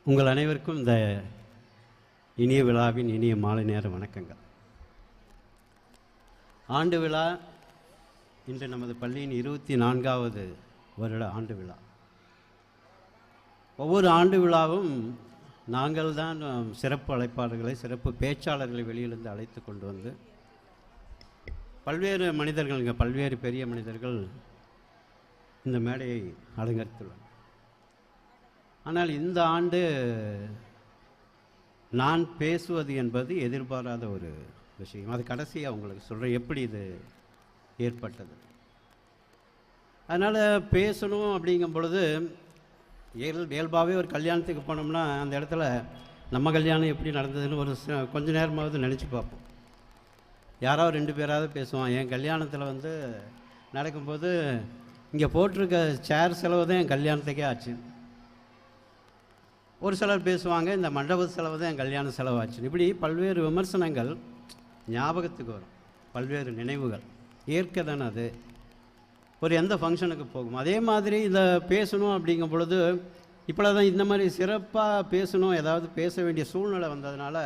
உங்கள் அனைவருக்கும் இந்த இனிய விழாவின் இனிய மாலை நேர வணக்கங்கள். ஆண்டு விழா இன்று நமது பள்ளியின் 24வது வருட ஆண்டு விழா. ஒவ்வொரு ஆண்டு விழாவும் நாங்கள் தான் சிறப்பு அழைப்பாளர்களை, சிறப்பு பேச்சாளர்களை வெளியிலிருந்து அழைத்து கொண்டு வந்து பல்வேறு மனிதர்கள், இங்கே பல்வேறு பெரிய மனிதர்கள் இந்த மேடையை அலங்கரித்துள்ளனர். ஆனால் இந்த ஆண்டு நான் பேசுவது என்பது எதிர்பாராத ஒரு விஷயம். அது கடைசியாக உங்களுக்கு சொல்கிறேன் எப்படி இது ஏற்பட்டது. அதனால் பேசணும் அப்படிங்கும் பொழுது இயல்பாகவே ஒரு கல்யாணத்துக்கு போனோம்னா அந்த இடத்துல நம்ம கல்யாணம் எப்படி நடந்ததுன்னு ஒரு கொஞ்ச நேரமாவது நினச்சி பார்ப்போம். யாராவது 2 பேராவது பேசுவான். என் கல்யாணத்தில் நடக்கும்போது இங்கே போட்டிருக்க சேர் செலவு தான் என் கல்யாணத்துக்கே ஆச்சு. ஒரு சிலர் பேசுவாங்க, இந்த மண்டப செலவு தான் என் கல்யாண செலவாச்சுன்னு. இப்படி பல்வேறு விமர்சனங்கள் ஞாபகத்துக்கு வரும், பல்வேறு நினைவுகள். ஏற்க தானே அது ஒரு எந்த ஃபங்க்ஷனுக்கு போகும். அதே மாதிரி இதை பேசணும் அப்படிங்கும் பொழுது இப்போதான் இந்த மாதிரி சிறப்பாக பேசணும், ஏதாவது பேச வேண்டிய சூழ்நிலை வந்ததுனால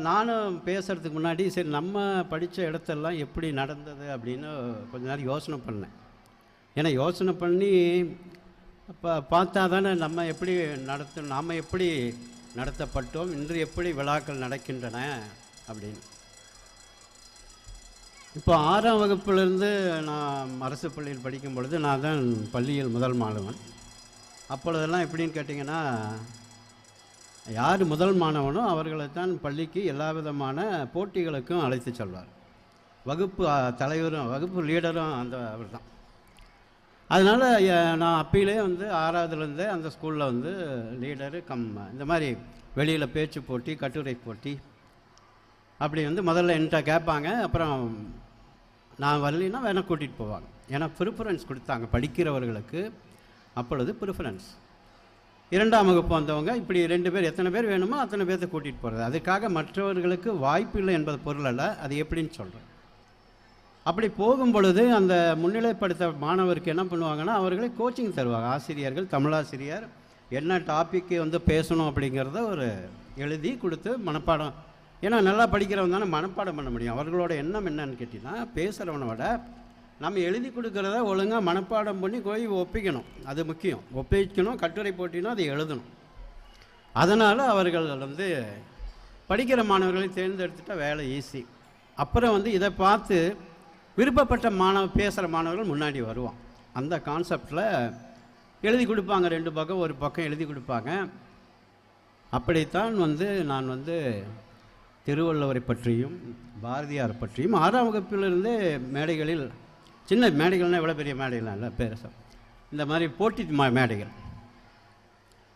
நானும் பேசுகிறதுக்கு முன்னாடி சரி நம்ம படித்த இடத்தெல்லாம் எப்படி நடந்தது அப்படின்னு கொஞ்ச நேரம் யோசனை பண்ணேன். ஏன்னா யோசனை பண்ணி அப்போ பார்த்தா தானே நம்ம எப்படி நாம் எப்படி நடத்தப்பட்டோம், இன்று எப்படி விழாக்கள் நடக்கின்றன அப்படின்னு. இப்போ 6ஆம் வகுப்பிலிருந்து நான் அரசு பள்ளியில் படிக்கும் பொழுது நான் தான் பள்ளியில் முதல் மாணவன். அப்பொழுதெல்லாம் எப்படின்னு கேட்டிங்கன்னா, யார் முதல் மாணவனோ அவர்களை தான் பள்ளிக்கு எல்லா விதமான போட்டிகளுக்கும் அழைத்து செல்வார். வகுப்பு தலைவரும் வகுப்பு லீடரும் அவர் தான். அதனால் நான் அப்பயிலே 6ஆவதுலேருந்தே அந்த ஸ்கூலில் லீடரு இந்த மாதிரி வெளியில் பேச்சு போட்டி, கட்டுரை போட்டி அப்படி முதல்ல என்கிட்ட கேட்பாங்க. அப்புறம் நான் வரலைன்னா வேணால் கூட்டிகிட்டு போவாங்க. ஏன்னா ப்ரிஃபரன்ஸ் கொடுத்தாங்க படிக்கிறவர்களுக்கு. அப்பொழுது ப்ரிஃபரன்ஸ் 2ஆம் வகுப்பு வந்தவங்க இப்படி 2 பேர், எத்தனை பேர் வேணுமோ அத்தனை பேர்த்தை கூட்டிகிட்டு போகிறது. அதுக்காக மற்றவர்களுக்கு வாய்ப்பு இல்லை என்பது பொருள் அல்ல. அது எப்படின்னு சொல்கிறேன். அப்படி போகும் பொழுது அந்த முன்னிலைப்படுத்த மாணவருக்கு என்ன பண்ணுவாங்கன்னா, அவர்களே கோச்சிங் தருவாங்க. ஆசிரியர்கள், தமிழாசிரியர் என்ன டாப்பிக்கு பேசணும் அப்படிங்கிறத ஒரு எழுதி கொடுத்து மனப்பாடம். ஏன்னா நல்லா படிக்கிறவங்க தானே மனப்பாடம் பண்ண முடியும். அவர்களோட எண்ணம் என்னன்னு கேட்டிங்கன்னா, பேசுகிறவனை விட நம்ம எழுதி கொடுக்குறத ஒழுங்காக மனப்பாடம் பண்ணி போய் ஒப்பிக்கணும். அது முக்கியம். ஒப்பிக்கணும். கட்டுரை போட்டினா அதை எழுதணும். அதனால் அவர்கள் படிக்கிற மாணவர்களை தேர்ந்தெடுத்துட்டால் வேலை ஈஸி. அப்புறம் இதை பார்த்து விருப்பப்பட்ட பேசுகிற மாணவர்கள் முன்னாடி வருவான். அந்த கான்செப்டில் எழுதி கொடுப்பாங்க. 2 பக்கம், ஒரு பக்கம் எழுதி கொடுப்பாங்க. அப்படித்தான் நான் திருவள்ளுவரை பற்றியும் பாரதியார் பற்றியும் 6ஆம் வகுப்பிலிருந்தே மேடைகளில், சின்ன மேடைகள்னால் எவ்வளோ பெரிய மேடைகள்லாம் இல்லை, பேரசம் இந்த மாதிரி போட்டி மேடைகள்,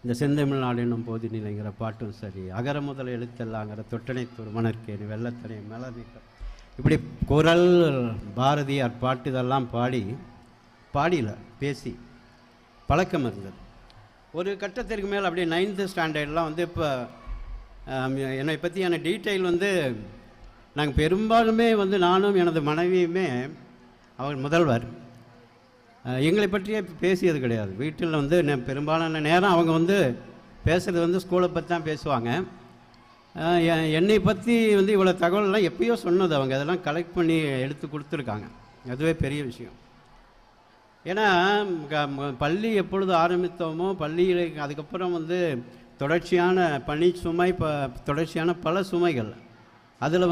இந்த செந்தமிழ்நாடு என்னும் போதி நிலைங்கிற பாட்டும் சரி, அகர முதல் எழுத்தெல்லாங்கிற தொட்டனை தூர் மணற்கேணி வெள்ளத்தனை மேலதிக்க, இப்படி குரல் பாரதியார் பாட்டு இதெல்லாம் பாடியில் பேசி பழக்கம் இருந்தது. ஒரு கட்டத்திற்கு மேல் அப்படியே 9th ஸ்டாண்டர்ட்லாம் இப்போ என்னை பற்றியான டீட்டெயில் நாங்கள் பெரும்பாலுமே நானும் எனது மனைவியுமே, அவர் முதல்வர், எங்களை பற்றியே பேசியது கிடையாது. வீட்டில் பெரும்பாலான நேரம் அவங்க பேசுகிறது ஸ்கூலை பற்றி தான் பேசுவாங்க. என்னை பற்றி இவ்வளோ தகவல்லாம் எப்பயோ சொன்னது. அவங்க அதெல்லாம் கலெக்ட் பண்ணி எடுத்து கொடுத்துருக்காங்க. அதுவே பெரிய விஷயம். ஏன்னா பள்ளி எப்பொழுது ஆரம்பித்தோமோ, பள்ளியில் அதுக்கப்புறம் தொடர்ச்சியான பணி சுமை, தொடர்ச்சியான பல சுமைகள், அதில்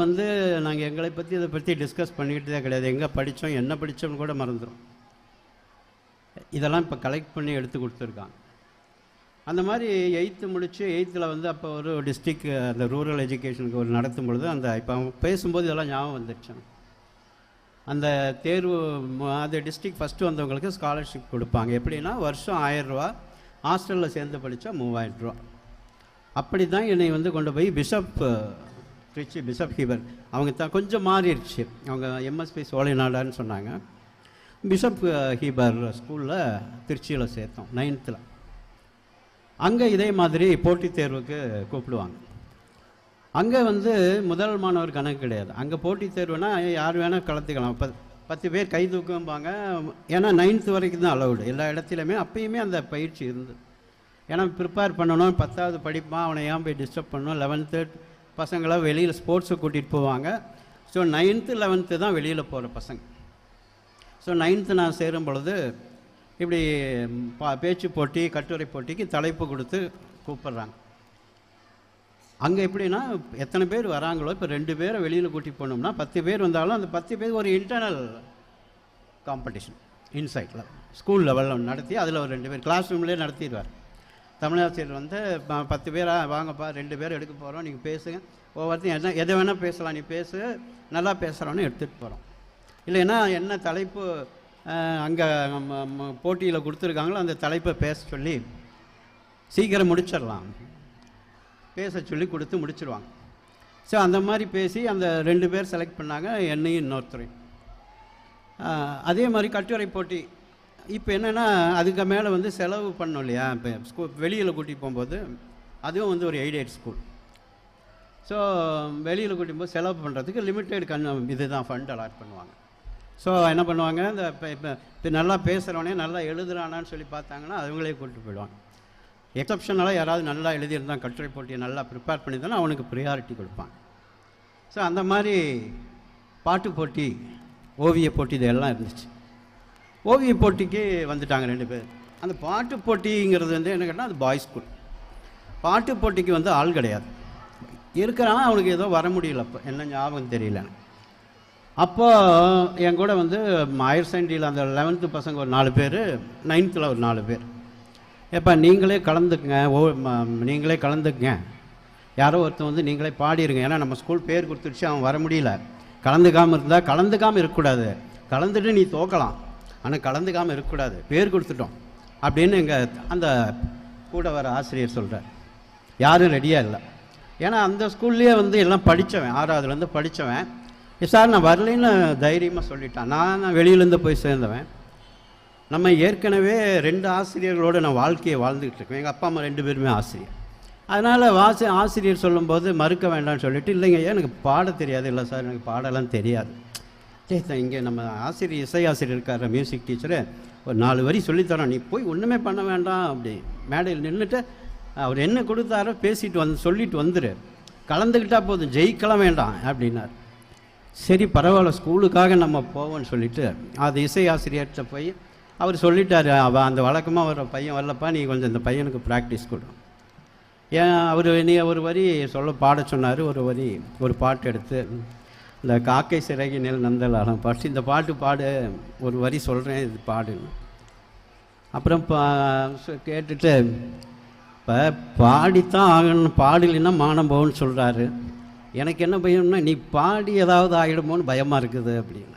நாங்கள் எங்களை பற்றி இதை பற்றி டிஸ்கஸ் பண்ணிக்கிட்டதே கிடையாது. எங்கே படித்தோம், என்ன படித்தோம்னு கூட மறந்துடும். இதெல்லாம் இப்போ கலெக்ட் பண்ணி எடுத்து கொடுத்துருக்காங்க. அந்த மாதிரி 8th முடித்து 8th அப்போ ஒரு டிஸ்ட்ரிக் அந்த ரூரல் எஜுகேஷனுக்கு ஒரு நடத்தும் பொழுது இப்போ பேசும்போது இதெல்லாம் ஞாபகம் வந்துடுச்சு. அந்த தேர்வு அது டிஸ்ட்ரிக் ஃபஸ்ட்டு வந்தவங்களுக்கு ஸ்காலர்ஷிப் கொடுப்பாங்க. எப்படின்னா வருஷம் 1000 ரூபா, ஹாஸ்டலில் சேர்ந்து படித்தா 3000 ரூபா. அப்படி தான் என்னை கொண்டு போய் பிஷப் ஹீபர், அவங்க தான் கொஞ்சம் மாறிடுச்சு. அவங்க எம்எஸ்பி சோலைநாடான்னு சொன்னாங்க. பிஷப் ஹீபர் ஸ்கூலில் திருச்சியில் சேர்த்தோம் 9th. அங்கே இதே மாதிரி போட்டித் தேர்வுக்கு கூப்பிடுவாங்க. அங்கே முதல் மாணவர் கணக்கு கிடையாது. அங்கே போட்டித் தேர்வுனா யார் வேணால் கலந்துக்கலாம். 10 பேர் கை தூக்கும்பாங்க. ஏன்னா 9th வரைக்கும் தான் அலவுடு எல்லா இடத்துலையுமே. அப்பயுமே அந்த பயிற்சி இருந்தது. ஏன்னா ப்ரிப்பேர் பண்ணணும், 10வது படிப்பான், அவனை ஏன் போய் டிஸ்டர்ப் பண்ணணும். 11th பசங்களாம் வெளியில் ஸ்போர்ட்ஸுக்கு கூட்டிகிட்டு போவாங்க. ஸோ 9th 11th தான் வெளியில் போகிற பசங்க. ஸோ 9th நான் சேரும் பொழுது இப்படி பேச்சு போட்டி, கட்டுரை போட்டிக்கு தலைப்பு கொடுத்து கூப்பிட்றாங்க. அங்கே எப்படின்னா எத்தனை பேர் வராங்களோ, இப்போ 2 பேரை வெளியில் கூட்டிகிட்டு போனோம்னா 10 பேர் வந்தாலும் அந்த 10 பேர் ஒரு இன்டர்னல் காம்படிஷன் இன்சைட்டில் ஸ்கூல் லெவலில் நடத்தி அதில் ஒரு 2 பேர் கிளாஸ் ரூம்லேயே நடத்திடுவார். தமிழாசிரியர் வந்து 10 பேராக வாங்கப்பா, 2 பேர் எடுக்க போகிறோம், நீங்கள் பேசுங்க, ஒவ்வொருத்தையும் எதை வேணால் பேசலாம், நீ பேசு, நல்லா பேசுகிறோன்னு எடுத்துகிட்டு போகிறோம். இல்லைன்னா என்ன தலைப்பு அங்கே போட்டியில் கொடுத்துருக்காங்களோ அந்த தலைப்பை பேச சொல்லி சீக்கிரம் முடிச்சிடலாம், பேச சொல்லி கொடுத்து முடிச்சிடுவாங்க. ஸோ அந்த மாதிரி பேசி அந்த 2 பேர் செலக்ட் பண்ணாங்க, என்னையும் இன்னொருத்தரையும். அதே மாதிரி கட்டுரை போட்டி. இப்போ என்னென்னா அதுக்கு மேலே வந்து செலவு பண்ணோம் இல்லையா, இப்போ வெளியில் கூட்டிகிட்டு போகும்போது அதுவும் வந்து ஒரு எய்டட் ஸ்கூல். ஸோ வெளியில் கூட்டிகிட்டு போது செலவு பண்ணுறதுக்கு லிமிட்டெட் இதுதான் ஃபண்ட் அலாட் பண்ணுவாங்க. ஸோ என்ன பண்ணுவாங்க, இந்த இப்போ நல்லா பேசுகிறவனே நல்லா எழுதுறானான்னு சொல்லி பார்த்தாங்கன்னா அவங்களே கூப்பிட்டு போயிடுவாங்க. எக்ஸப்ஷனலாக யாராவது நல்லா எழுதியிருந்தான், கட்டுரை போட்டியை நல்லா ப்ரிப்பேர் பண்ணியிருந்தாலும் அவனுக்கு ப்ரியாரிட்டி கொடுப்பாங்க. ஸோ அந்த மாதிரி பாட்டு போட்டி, ஓவிய போட்டி இதெல்லாம் இருந்துச்சு. ஓவிய போட்டிக்கு வந்துட்டாங்க 2 பேர். அந்த பாட்டு போட்டிங்கிறது வந்து என்ன கேட்டால் அது பாய்ஸ் ஸ்கூல். பாட்டு போட்டிக்கு வந்து ஆள் கிடையாது, இருக்கிறான், அவனுக்கு ஏதோ வர முடியல, அப்போ என்ன ஞாபகம் தெரியல. அப்போது என் கூட வந்து ஹையர் செகண்டரியில் அந்த 11th பசங்க ஒரு 4 பேர், 9th ஒரு 4 பேர். எப்போ நீங்களே கலந்துக்குங்க, நீங்களே கலந்துக்குங்க, யாரோ ஒருத்தன் வந்து நீங்களே பாடிடுங்க, ஏன்னா நம்ம ஸ்கூல் பேர் கொடுத்துருச்சு, அவன் வர முடியல. கலந்துக்காமல் இருந்தால் கலந்துக்காமல் இருக்கக்கூடாது, கலந்துட்டு நீ தோக்கலாம், ஆனால் கலந்துக்காமல் இருக்கக்கூடாது, பேர் கொடுத்துட்டோம் அப்படின்னு எங்கள் அந்த கூட வர ஆசிரியர் சொல்கிறார். யாரும் ரெடியாக இல்லை. ஏன்னா அந்த ஸ்கூல்லேயே வந்து எல்லாம் படித்தவன், 6வதுலேருந்து படித்தவன். சார் நான் வரலைன்னு தைரியமாக சொல்லிட்டான். நான் வெளியிலேருந்து போய் சேர்ந்தவன். நம்ம ஏற்கனவே 2 ஆசிரியர்களோடு நான் வாழ்க்கையை வாழ்ந்துக்கிட்டு இருக்கேன். எங்கள் அப்பா அம்மா 2 பேருமே ஆசிரியர். அதனால் ஆசிரியர் சொல்லும்போது மறுக்க வேண்டாம்னு சொல்லிவிட்டு, இல்லைங்க எனக்கு பாட தெரியாது. இல்லை சார் எனக்கு பாடலாம் தெரியாது. இங்கே நம்ம ஆசிரியர், இசை ஆசிரியர் இருக்கார், மியூசிக் டீச்சரு, ஒரு 4 வரி சொல்லித்தரோம், நீ போய் ஒன்றுமே பண்ண வேண்டாம், அப்படி மேடையில் நின்றுட்டு அவர் என்ன கொடுத்தாரோ பேசிட்டு சொல்லிட்டு வந்துடு, கலந்துக்கிட்டால் போதும், ஜெயிக்கலாம் வேண்டாம் அப்படின்னார். சரி பரவாயில்ல, ஸ்கூலுக்காக நம்ம போவோம்னு சொல்லிவிட்டு அது இசை ஆசிரியர்கிட்ட போய் அவர் சொல்லிட்டார், அந்த வழக்கமாக ஒரு பையன் வரலப்பா, நீ கொஞ்சம் இந்த பையனுக்கு ப்ராக்டிஸ் கொடு. ஏன் அவர் நீ ஒரு வரி பாட சொன்னார். ஒரு பாட்டு எடுத்து, இந்த காக்கை சிறகினில் நந்தலாலம் பாட்டு, இந்த பாட்டு பாடு, ஒரு வரி சொல்கிறேன், இது பாடுன்னு. அப்புறம் கேட்டுட்டு, இப்போ பாடித்தான் ஆகணும், பாடலைன்னா மானம் போகும்னு சொல்கிறாரு. எனக்கு என்ன பயம்னா, நீ பாடி ஏதாவது ஆகிடுமோன்னு பயமாக இருக்குது அப்படின்னா.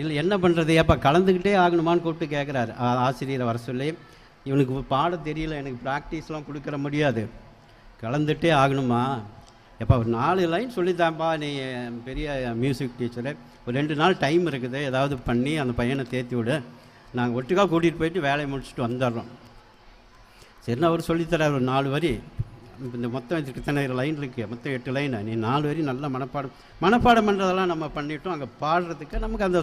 இல்லை என்ன பண்ணுறது, ஏப்பா கலந்துக்கிட்டே ஆகணுமான்னு கூப்பிட்டு கேட்குறாரு ஆசிரியரை வர சொல்லி. இவனுக்கு பாட தெரியல, எனக்கு ப்ராக்டிஸ்லாம் கொடுக்குற முடியாது, கலந்துகிட்டே ஆகணுமா, எப்போ ஒரு 4 லைன் சொல்லித்தான்ப்பா, நீ பெரிய மியூசிக் டீச்சரு, ஒரு 2 நாள் டைம் இருக்குது, ஏதாவது பண்ணி அந்த பையனை தேர்த்தி விடு, நாங்கள் ஒட்டுக்காக கூட்டிகிட்டு போயிட்டு வேலையை முடிச்சுட்டு வந்துடுறோம். சரின்னு அவர் சொல்லித்தரார். ஒரு 4 வரி, இந்த மொத்தம் இத்தனை லைன் இருக்குது, மொத்தம் 8 லைன், நீ 4 வரி நல்லா மனப்பாடம் பண்ணுறதெல்லாம் நம்ம பண்ணிட்டோம். அங்கே பாடுறதுக்கு நமக்கு அந்த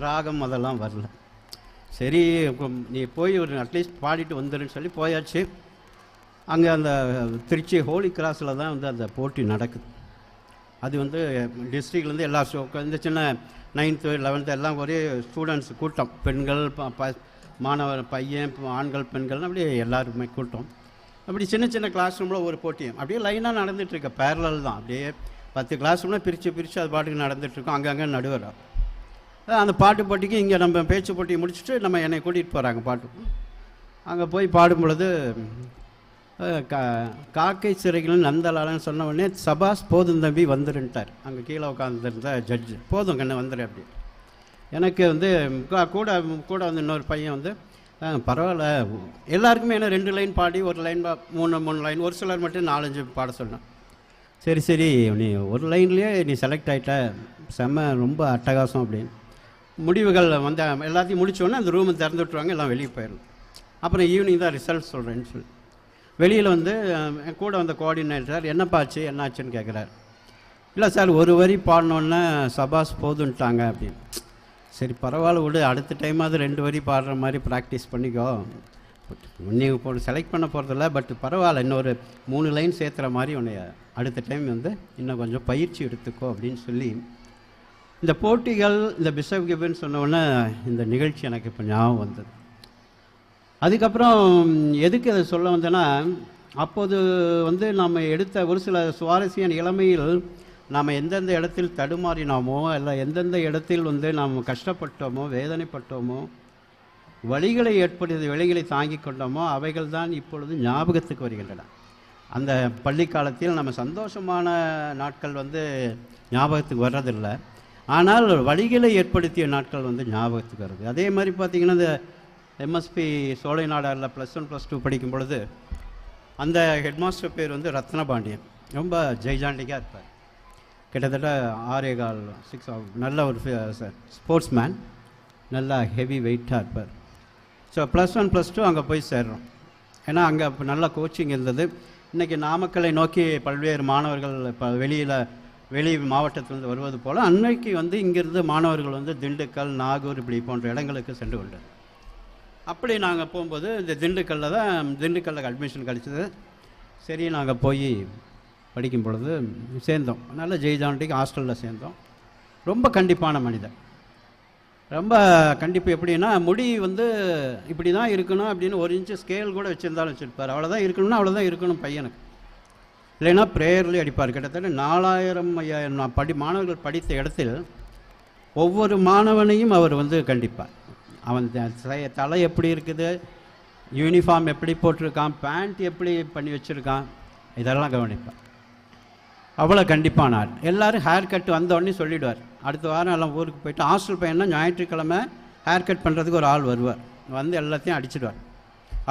ராகம் அதெல்லாம் வரல. சரி நீ போய் ஒரு அட்லீஸ்ட் பாடிட்டு வந்துடுன்னு சொல்லி போயாச்சு. அங்கே அந்த திருச்சி ஹோலி கிராஸில் தான் வந்து அந்த போட்டி நடக்குது. அது வந்து டிஸ்ட்ரிக்ட்லேருந்து எல்லா இந்த சின்ன 9th 11th எல்லாம் ஒரே ஸ்டூடெண்ட்ஸ் கூட்டம், பெண்கள் மாணவர் பையன் ஆண்கள் பெண்கள் அப்படியே எல்லாருமே கூட்டம். அப்படி சின்ன சின்ன கிளாஸ் ரூமில் ஒரு போட்டியும் அப்படியே லைனாக நடந்துகிட்ருக்க, பேரலல் தான், அப்படியே 10 கிளாஸ் ரூமில் பிரித்து அது பாட்டுக்கு நடந்துகிட்ருக்கோம். அங்கங்கே நடுவர் அந்த பாட்டு போட்டிக்கு இங்கே நம்ம பேச்சு போட்டியை முடிச்சுட்டு நம்ம என்னை கூட்டிகிட்டு போகிறாங்க பாட்டு. அங்கே போய் பாடும் பொழுது காக்கை சிறைகள் நந்தலாலன்னு சொன்ன உடனே சபாஸ் போதும் தம்பி வந்துருன்ட்டார். அங்கே கீழே உட்காந்துருந்த ஜட்ஜு, போதும் கண்ணு வந்துடு அப்படி. எனக்கு வந்து கூட வந்து இன்னொரு பையன் வந்து பரவாயில்ல, எல்லாருக்குமே என்ன 2 லைன் பாடி, ஒரு லைன் 3 லைன், ஒரு சிலர் மட்டும் 4-5 பாட சொன்னான். சரி நீ ஒரு லைன்லேயே நீ செலக்ட் ஆகிட்ட, செம்ம ரொம்ப அட்டகாசம் அப்படின்னு. முடிவுகள் வந்து எல்லாத்தையும் முடித்தோடனே அந்த ரூமை திறந்து விட்டுருவாங்க, எல்லாம் வெளியே போயிடலாம். அப்புறம் ஈவினிங் தான் ரிசல்ட் சொல்கிறேன்னு சொல்லி வெளியில் வந்து என் கூட வந்த கோஆர்டினேட்டர் என்னப்பாச்சு என்னாச்சுன்னு கேட்குறாரு. இல்லை சார் ஒரு வரி பாடினோன்னே சபாஸ் போதுன்ட்டாங்க அப்படின்னு. சரி பரவாயில்ல விடு, அடுத்த டைமாவது 2 வரி பாடுற மாதிரி ப்ராக்டிஸ் பண்ணிக்கோ, நீங்கள் போட்டு செலக்ட் பண்ண போகிறதில்ல, பட் பரவாயில்ல, இன்னொரு 3 லைன் சேர்த்துற மாதிரி உன்னை அடுத்த டைம் வந்து இன்னும் கொஞ்சம் பயிற்சி எடுத்துக்கோ அப்படின்னு சொல்லி, இந்த போட்டிகள் இந்த பிஷப் கிப்னு சொன்னோடனே இந்த நிகழ்ச்சி எனக்கு இப்போ ஞாபகம் வந்தது. அதுக்கப்புறம் எதுக்கு அதை சொல்ல வந்தேன்னா, அப்போது வந்து நம்ம எடுத்த ஒரு சில சுவாரஸ்ய இளமையில் நாம் எந்தெந்த இடத்தில் தடுமாறினோமோ, இல்லை எந்தெந்த இடத்தில் வந்து நாம் கஷ்டப்பட்டோமோ, வேதனைப்பட்டோமோ, வழிகளை ஏற்படுத்தி வழிகளை தாங்கி கொண்டோமோ, அவைகள் தான் இப்பொழுது ஞாபகத்துக்கு வருகின்றன. அந்த பள்ளி காலத்தில் நம்ம சந்தோஷமான நாட்கள் வந்து ஞாபகத்துக்கு வர்றதில்லை, ஆனால் வழிகளை ஏற்படுத்திய நாட்கள் வந்து ஞாபகத்துக்கு வருது. அதே மாதிரி பார்த்திங்கன்னா, இந்த எம்எஸ்பி சோலை நாடாரில் +1 +2 படிக்கும் பொழுது அந்த ஹெட்மாஸ்டர் பேர் வந்து ரத்னபாண்டியன். ரொம்ப ஜெய்ஜாண்டிக்காக இருப்பார். கிட்டத்தட்ட 6.25 நல்ல ஒரு ஸ்போர்ட்ஸ் மேன், நல்லா ஹெவி வெயிட்டாக இருப்பார். ஸோ +1 +2 அங்கே போய் சேர்றோம். ஏன்னா அங்கே நல்ல கோச்சிங் இருந்தது. இன்றைக்கி நாமக்கலை நோக்கி பல்வேறு மாணவர்கள் இப்போ வெளி மாவட்டத்திலிருந்து வருவது போல், அன்னைக்கு வந்து இங்கேருந்து மாணவர்கள் வந்து திண்டுக்கல், நாகூர் இப்படி போன்ற இடங்களுக்கு சென்று கொண்டது. அப்படி நாங்கள் போகும்போது இந்த திண்டுக்கல்லில் அட்மிஷன் கிடச்சிது. சரி, நாங்கள் போய் படிக்கும் பொழுது சேர்ந்தோம். நல்ல ஜெய்ஜாண்டிக்கு ஹாஸ்டலில் சேர்ந்தோம். ரொம்ப கண்டிப்பான மனிதன், ரொம்ப கண்டிப்பு. எப்படின்னா, முடி வந்து இப்படி தான் இருக்கணும் அப்படின்னு 1 இன்ச்சு ஸ்கேல் கூட வச்சுருந்தாலும் வச்சுருப்பார். அவ்வளோதான் இருக்கணும்னா அவ்வளோதான் இருக்கணும் பையனுக்கு, இல்லைன்னா ப்ரேயர்லேயே அடிப்பார். கிட்டத்தட்ட 4000 மாணவர்கள் படித்த இடத்தில் ஒவ்வொரு மாணவனையும் அவர் வந்து கண்டிப்பார். அவன் தலை எப்படி இருக்குது, யூனிஃபார்ம் எப்படி போட்டிருக்கான், பேண்ட் எப்படி பண்ணி வச்சுருக்கான், இதெல்லாம் கவனிப்பார். அவ்வளோ கண்டிப்பானார். எல்லோரும் ஹேர் கட் வந்தோடனே சொல்லிவிடுவார். அடுத்த வாரம் எல்லாம் ஊருக்கு போய்ட்டு, ஹாஸ்டல் பையன்னா ஞாயிற்றுக்கிழமை ஹேர் கட் பண்ணுறதுக்கு ஒரு ஆள் வருவார். வந்து எல்லாத்தையும் அடிச்சிடுவார்.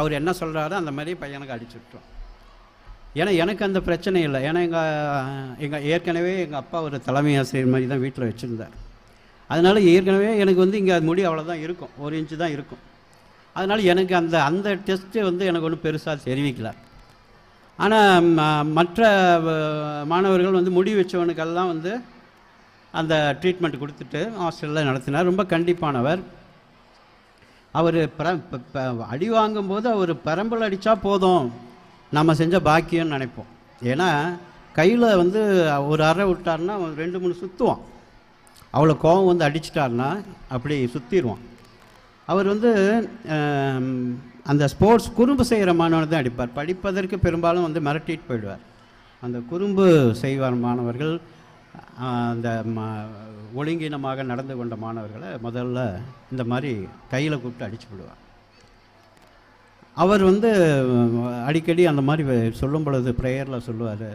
அவர் என்ன சொல்கிறாரோ அந்த மாதிரி பையனுக்கு அடிச்சு விட்டுருவோம். ஏன்னா எனக்கு அந்த பிரச்சனை இல்லை. ஏன்னா ஏற்கனவே எங்கள் அப்பா ஒரு தலைமை ஆசிரியர் மாதிரி தான் வீட்டில் வச்சுருந்தார். அதனால் ஏற்கனவே எனக்கு வந்து இங்கே முடி அவ்வளோதான் இருக்கும், 1 இன்ச்சு தான் இருக்கும். அதனால் எனக்கு அந்த டெஸ்ட்டு வந்து எனக்கு ஒன்றும் பெருசாக தெரிவிக்கல. ஆனால் மற்ற மாணவர்கள் வந்து முடி வச்சவனுக்கெல்லாம் வந்து அந்த ட்ரீட்மெண்ட் கொடுத்துட்டு ஹாஸ்டலில் நடத்தினார். ரொம்ப கண்டிப்பானவர். அவர் அடி வாங்கும்போது அவர் பெரம்பல் அடித்தா போதும், நம்ம செஞ்ச பாக்கியம்னு நினைப்போம். ஏன்னா கையில் வந்து ஒரு அறை விட்டார்னா 2-3 சுற்றுவான். அவ்வளோ கோபம் வந்து அடிச்சிட்டார்னா அப்படி சுற்றிடுவான். அவர் வந்து அந்த ஸ்போர்ட்ஸ் குறும்பு செய்கிற மாணவர்கள் தான் அடிப்பார். படிப்பதற்கு பெரும்பாலும் வந்து மிரட்டிட்டு போயிடுவார். அந்த குறும்பு செய்வார் மாணவர்கள், அந்த ஒழுங்கீனமாக நடந்து கொண்ட மாணவர்களை முதல்ல இந்த மாதிரி கையில் கூப்பிட்டு அடிச்சு விடுவார். அவர் வந்து அடிக்கடி அந்த மாதிரி சொல்லும் பொழுது ப்ரேயரில் சொல்லுவார்,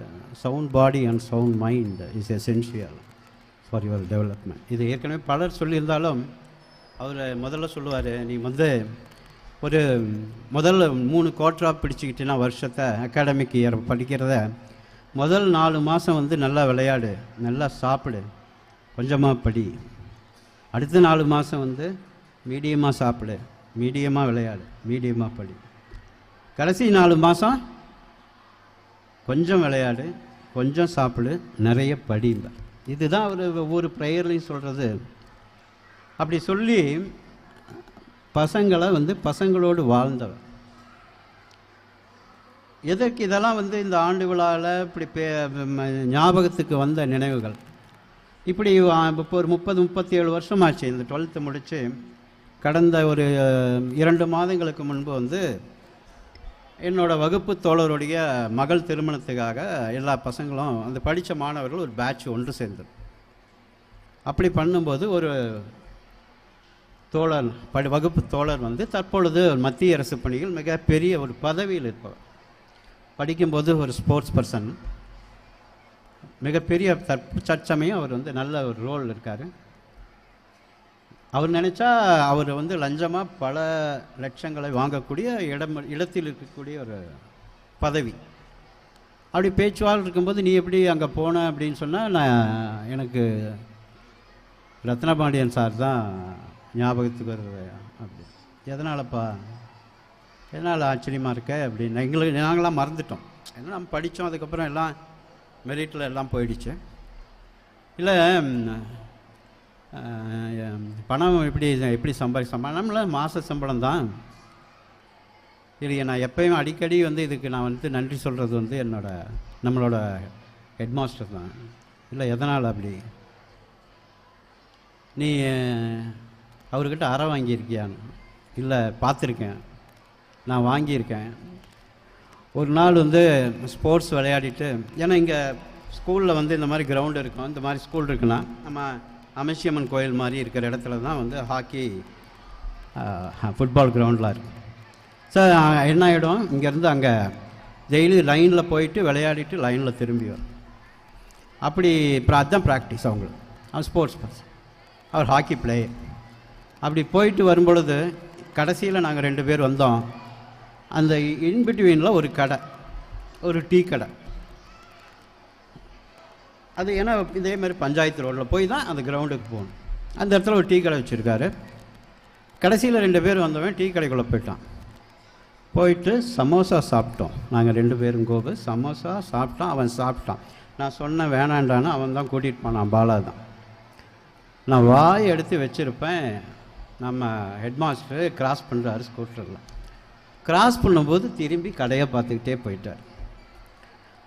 sound body and sound mind is essential for your development. இது ஏற்கனவே பலர் சொல்லியிருந்தாலும் அவர் முதல்ல சொல்லுவார், நீ வந்து ஒரு முதல்ல 3 குவார்ட்டராக பிடிச்சிக்கிட்டேன்னா வருஷத்தை அகாடமிக் இயர் படிக்கிறத முதல் 4 மாதம் வந்து நல்லா விளையாடு, நல்லா சாப்பிடு, கொஞ்சமாக படி. அடுத்த 4 மாதம் வந்து மீடியமாக சாப்பிடு, மீடியமாக விளையாடு, மீடியமாக படி. கடைசி 4 மாதம் கொஞ்சம் விளையாடு, கொஞ்சம் சாப்பிடு, நிறைய படிங்க. இதுதான் அவர் ஒவ்வொரு ப்ரேயர்லையும் சொல்கிறது. அப்படி சொல்லி பசங்களை வந்து பசங்களோடு வாழ்ந்தவர். எதற்கு இதெல்லாம் வந்து இந்த ஆண்டு விழாவில் இப்படி ஞாபகத்துக்கு வந்த நினைவுகள். இப்படி இப்போ ஒரு 30-37 வருஷம் ஆச்சு இந்த 12th முடித்து. கடந்த ஒரு 2 மாதங்களுக்கு முன்பு வந்து என்னோடய வகுப்பு தோழருடைய மகள் திருமணத்துக்காக எல்லா பசங்களும் அந்த படித்த மாணவர்கள் ஒரு பேட்ச் ஒன்று சேர்ந்தது. அப்படி பண்ணும்போது ஒரு தோழர் வகுப்பு தோழர் வந்து தற்பொழுது மத்திய அரசு பணியில் மிகப்பெரிய ஒரு பதவியில் இருப்பவர். படிக்கும்போது ஒரு ஸ்போர்ட்ஸ் பர்சன், மிகப்பெரிய தற்சமயம் அவர் வந்து நல்ல ஒரு ரோல் இருக்கார். அவர் நினச்சா அவர் வந்து லஞ்சமாக பல லட்சங்களை வாங்கக்கூடிய இடத்தில் இருக்கக்கூடிய ஒரு பதவி. அப்படி பேச்சுவாள் இருக்கும்போது, நீ எப்படி அங்கே போன அப்படின்னு சொன்னால், எனக்கு ரத்னபாண்டியன் சார் தான் ஞாபகத்துக்கு வருது. அப்படி எதனாலப்பா, எதனால் ஆச்சரியமாக இருக்க அப்படின்னு நாங்களாம் மறந்துட்டோம். ஏன்னா நம்ம படித்தோம், அதுக்கப்புறம் எல்லாம் மெரிட்டில் எல்லாம் போயிடுச்சு. இல்லை பணம் எப்படி சம்பாதிக்க, நம்மள மாத சம்பளம் தான். இது நான் எப்பயுமே அடிக்கடி வந்து இதுக்கு நான் வந்து நன்றி சொல்கிறது வந்து நம்மளோட ஹெட்மாஸ்டர் தான். இல்லை எதனால் அப்படி, நீ அவர்கிட்ட அறை வாங்கியிருக்கியான்னு? இல்லை பார்த்துருக்கேன், நான் வாங்கியிருக்கேன். ஒரு நாள் வந்து ஸ்போர்ட்ஸ் விளையாடிட்டு, ஏன்னா இங்கே ஸ்கூலில் வந்து இந்த மாதிரி கிரவுண்டு இருக்கும், இந்த மாதிரி ஸ்கூல் இருக்குன்னா நம்ம அமைச்சியம்மன் கோயில் மாதிரி இருக்கிற இடத்துல தான் வந்து ஹாக்கி ஃபுட்பால் கிரவுண்டெலாம் இருக்கும். சார் என்ன ஆகிடும், இங்கேருந்து அங்கே டெய்லி லைனில் போயிட்டு விளையாடிட்டு லைனில் திரும்பி வரும். அப்படி அதுதான் ப்ராக்டிஸ் அவங்களுக்கு. அவன் ஸ்போர்ட்ஸ் பர்சன், அவர் ஹாக்கி பிளேயர். அப்படி போயிட்டு வரும்பொழுது கடைசியில் நாங்கள் 2 பேர் வந்தோம். அந்த இன்பிட்வீனில் ஒரு கடை, ஒரு டீ கடை. அது ஏன்னா இதேமாதிரி பஞ்சாயத்து ரோட்டில் போய் தான் அந்த கிரவுண்டுக்கு போகணும். அந்த இடத்துல ஒரு டீ கடை வச்சுருக்காரு. கடைசியில் 2 பேர் வந்தவன் டீ கடைக்குள்ளே போயிட்டான். போயிட்டு சமோசா சாப்பிட்டோம் நாங்கள் 2 பேரும். கோபு சமோசா சாப்பிட்டான், அவன் சாப்பிட்டான். நான் சொன்னேன் வேணாண்டான்னு, அவன் தான் கூட்டிகிட்டு போனான், பாலா தான். நான் வாய் எடுத்து வச்சுருப்பேன். நம்ம ஹெட்மாஸ்டர் கிராஸ் பண்ணுறாரு ஸ்கூட்டரில். கிராஸ் பண்ணும்போது திரும்பி கடையை பார்த்துக்கிட்டே போயிட்டார்.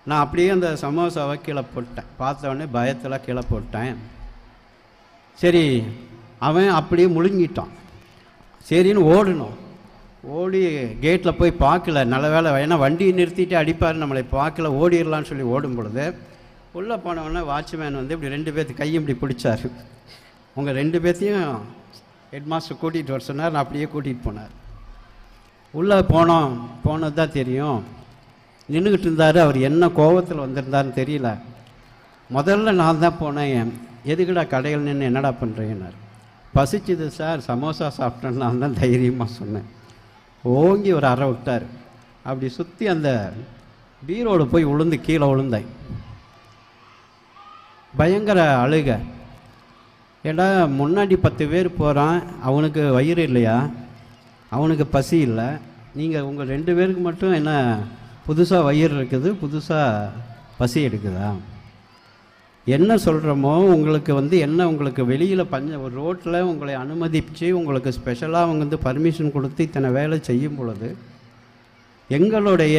நான் அப்படியே அந்த சமோசாவை கீழே போட்டேன். பார்த்தவொடனே பயத்தில் கீழே போட்டேன். சரி, அவன் அப்படியே முழுங்கிட்டான். சரின்னு ஓடணும். ஓடி கேட்டில் போய் பார்க்கல, நல்ல வேலை, ஏன்னா வண்டியை நிறுத்திட்டு அடிப்பார், நம்மளை பார்க்கல, ஓடிடலான்னு சொல்லி ஓடும் பொழுது உள்ளே போனவொடனே வாட்ச்மேன் வந்து இப்படி 2 பேர்த்து கையும் இப்படி பிடிச்சார். உங்கள் 2 பேர்த்தையும் ஹெட்மாஸ்டர் கூட்டிகிட்டு வர சொன்னார். நான் அப்படியே கூட்டிகிட்டு போனார். உள்ளே போனது தான் தெரியும். நின்றுக்கிட்டு இருந்தார். அவர் என்ன கோபத்தில் வந்திருந்தாருன்னு தெரியல. முதல்ல நான் தான் போனேன். எதுக்குடா கடையில் நின்று என்னடா பண்ணுறேன்னார். பசிச்சுது சார், சமோசா சாப்பிட்டேன்னு நான் தான் தைரியமாக சொன்னேன். ஓங்கி ஒரு அறை விட்டார். அப்படி சுற்றி அந்த பீரோடு போய் விழுந்து கீழே விழுந்தேன். பயங்கர அழுக. ஏடா முன்னாடி 10 பேர் போகிறான், அவனுக்கு வயிறு இல்லையா, அவனுக்கு பசி இல்லை, நீங்கள் உங்கள் 2 பேருக்கு மட்டும் என்ன புதுசாக வயிறு இருக்குது, புதுசாக பசி எடுக்குதா? என்ன சொல்கிறோமோ உங்களுக்கு வந்து என்ன, உங்களுக்கு வெளியில் ஒரு ரோட்டில் உங்களை அனுமதிச்சு உங்களுக்கு ஸ்பெஷலாக அவங்க வந்து பர்மிஷன் கொடுத்து இத்தனை வேலை செய்யும் பொழுது எங்களுடைய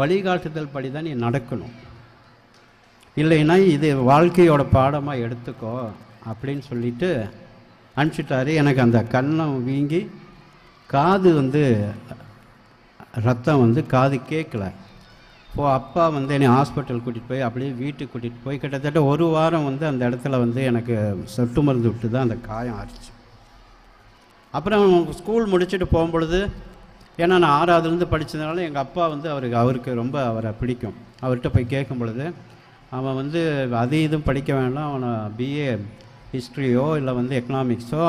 வழிகாட்டுதல் படி தான் நீ நடக்கணும். இல்லைன்னா இது வாழ்க்கையோட பாடமாக எடுத்துக்கோ அப்படின்னு சொல்லிட்டு அனுப்பிச்சிட்டாரு. எனக்கு அந்த கண்ணம் வீங்கி காது வந்து ரத்தம் வந்து காது கேட்கல. அப்பா வந்து என்னை ஹாஸ்பிட்டல் கூட்டிகிட்டு போய் அப்படியே வீட்டுக்கு கூட்டிகிட்டு போய் கிட்டத்தட்ட 1 வாரம் வந்து அந்த இடத்துல வந்து எனக்கு சொட்டு மருந்து விட்டு தான் அந்த காயம் ஆச்சு. அப்புறம் ஸ்கூல் முடிச்சுட்டு போகும்பொழுது, ஏன்னா நான் 6வதுலேருந்து படித்ததுனால எங்கள் அப்பா வந்து அவருக்கு ரொம்ப அவரை பிடிக்கும். அவர்கிட்ட போய் கேட்கும் பொழுது அவன் வந்து அது இதுவும் படிக்க வேண்டாம், அவனை பிஏ ஹிஸ்ட்ரியோ இல்லை வந்து எக்கனாமிக்ஸோ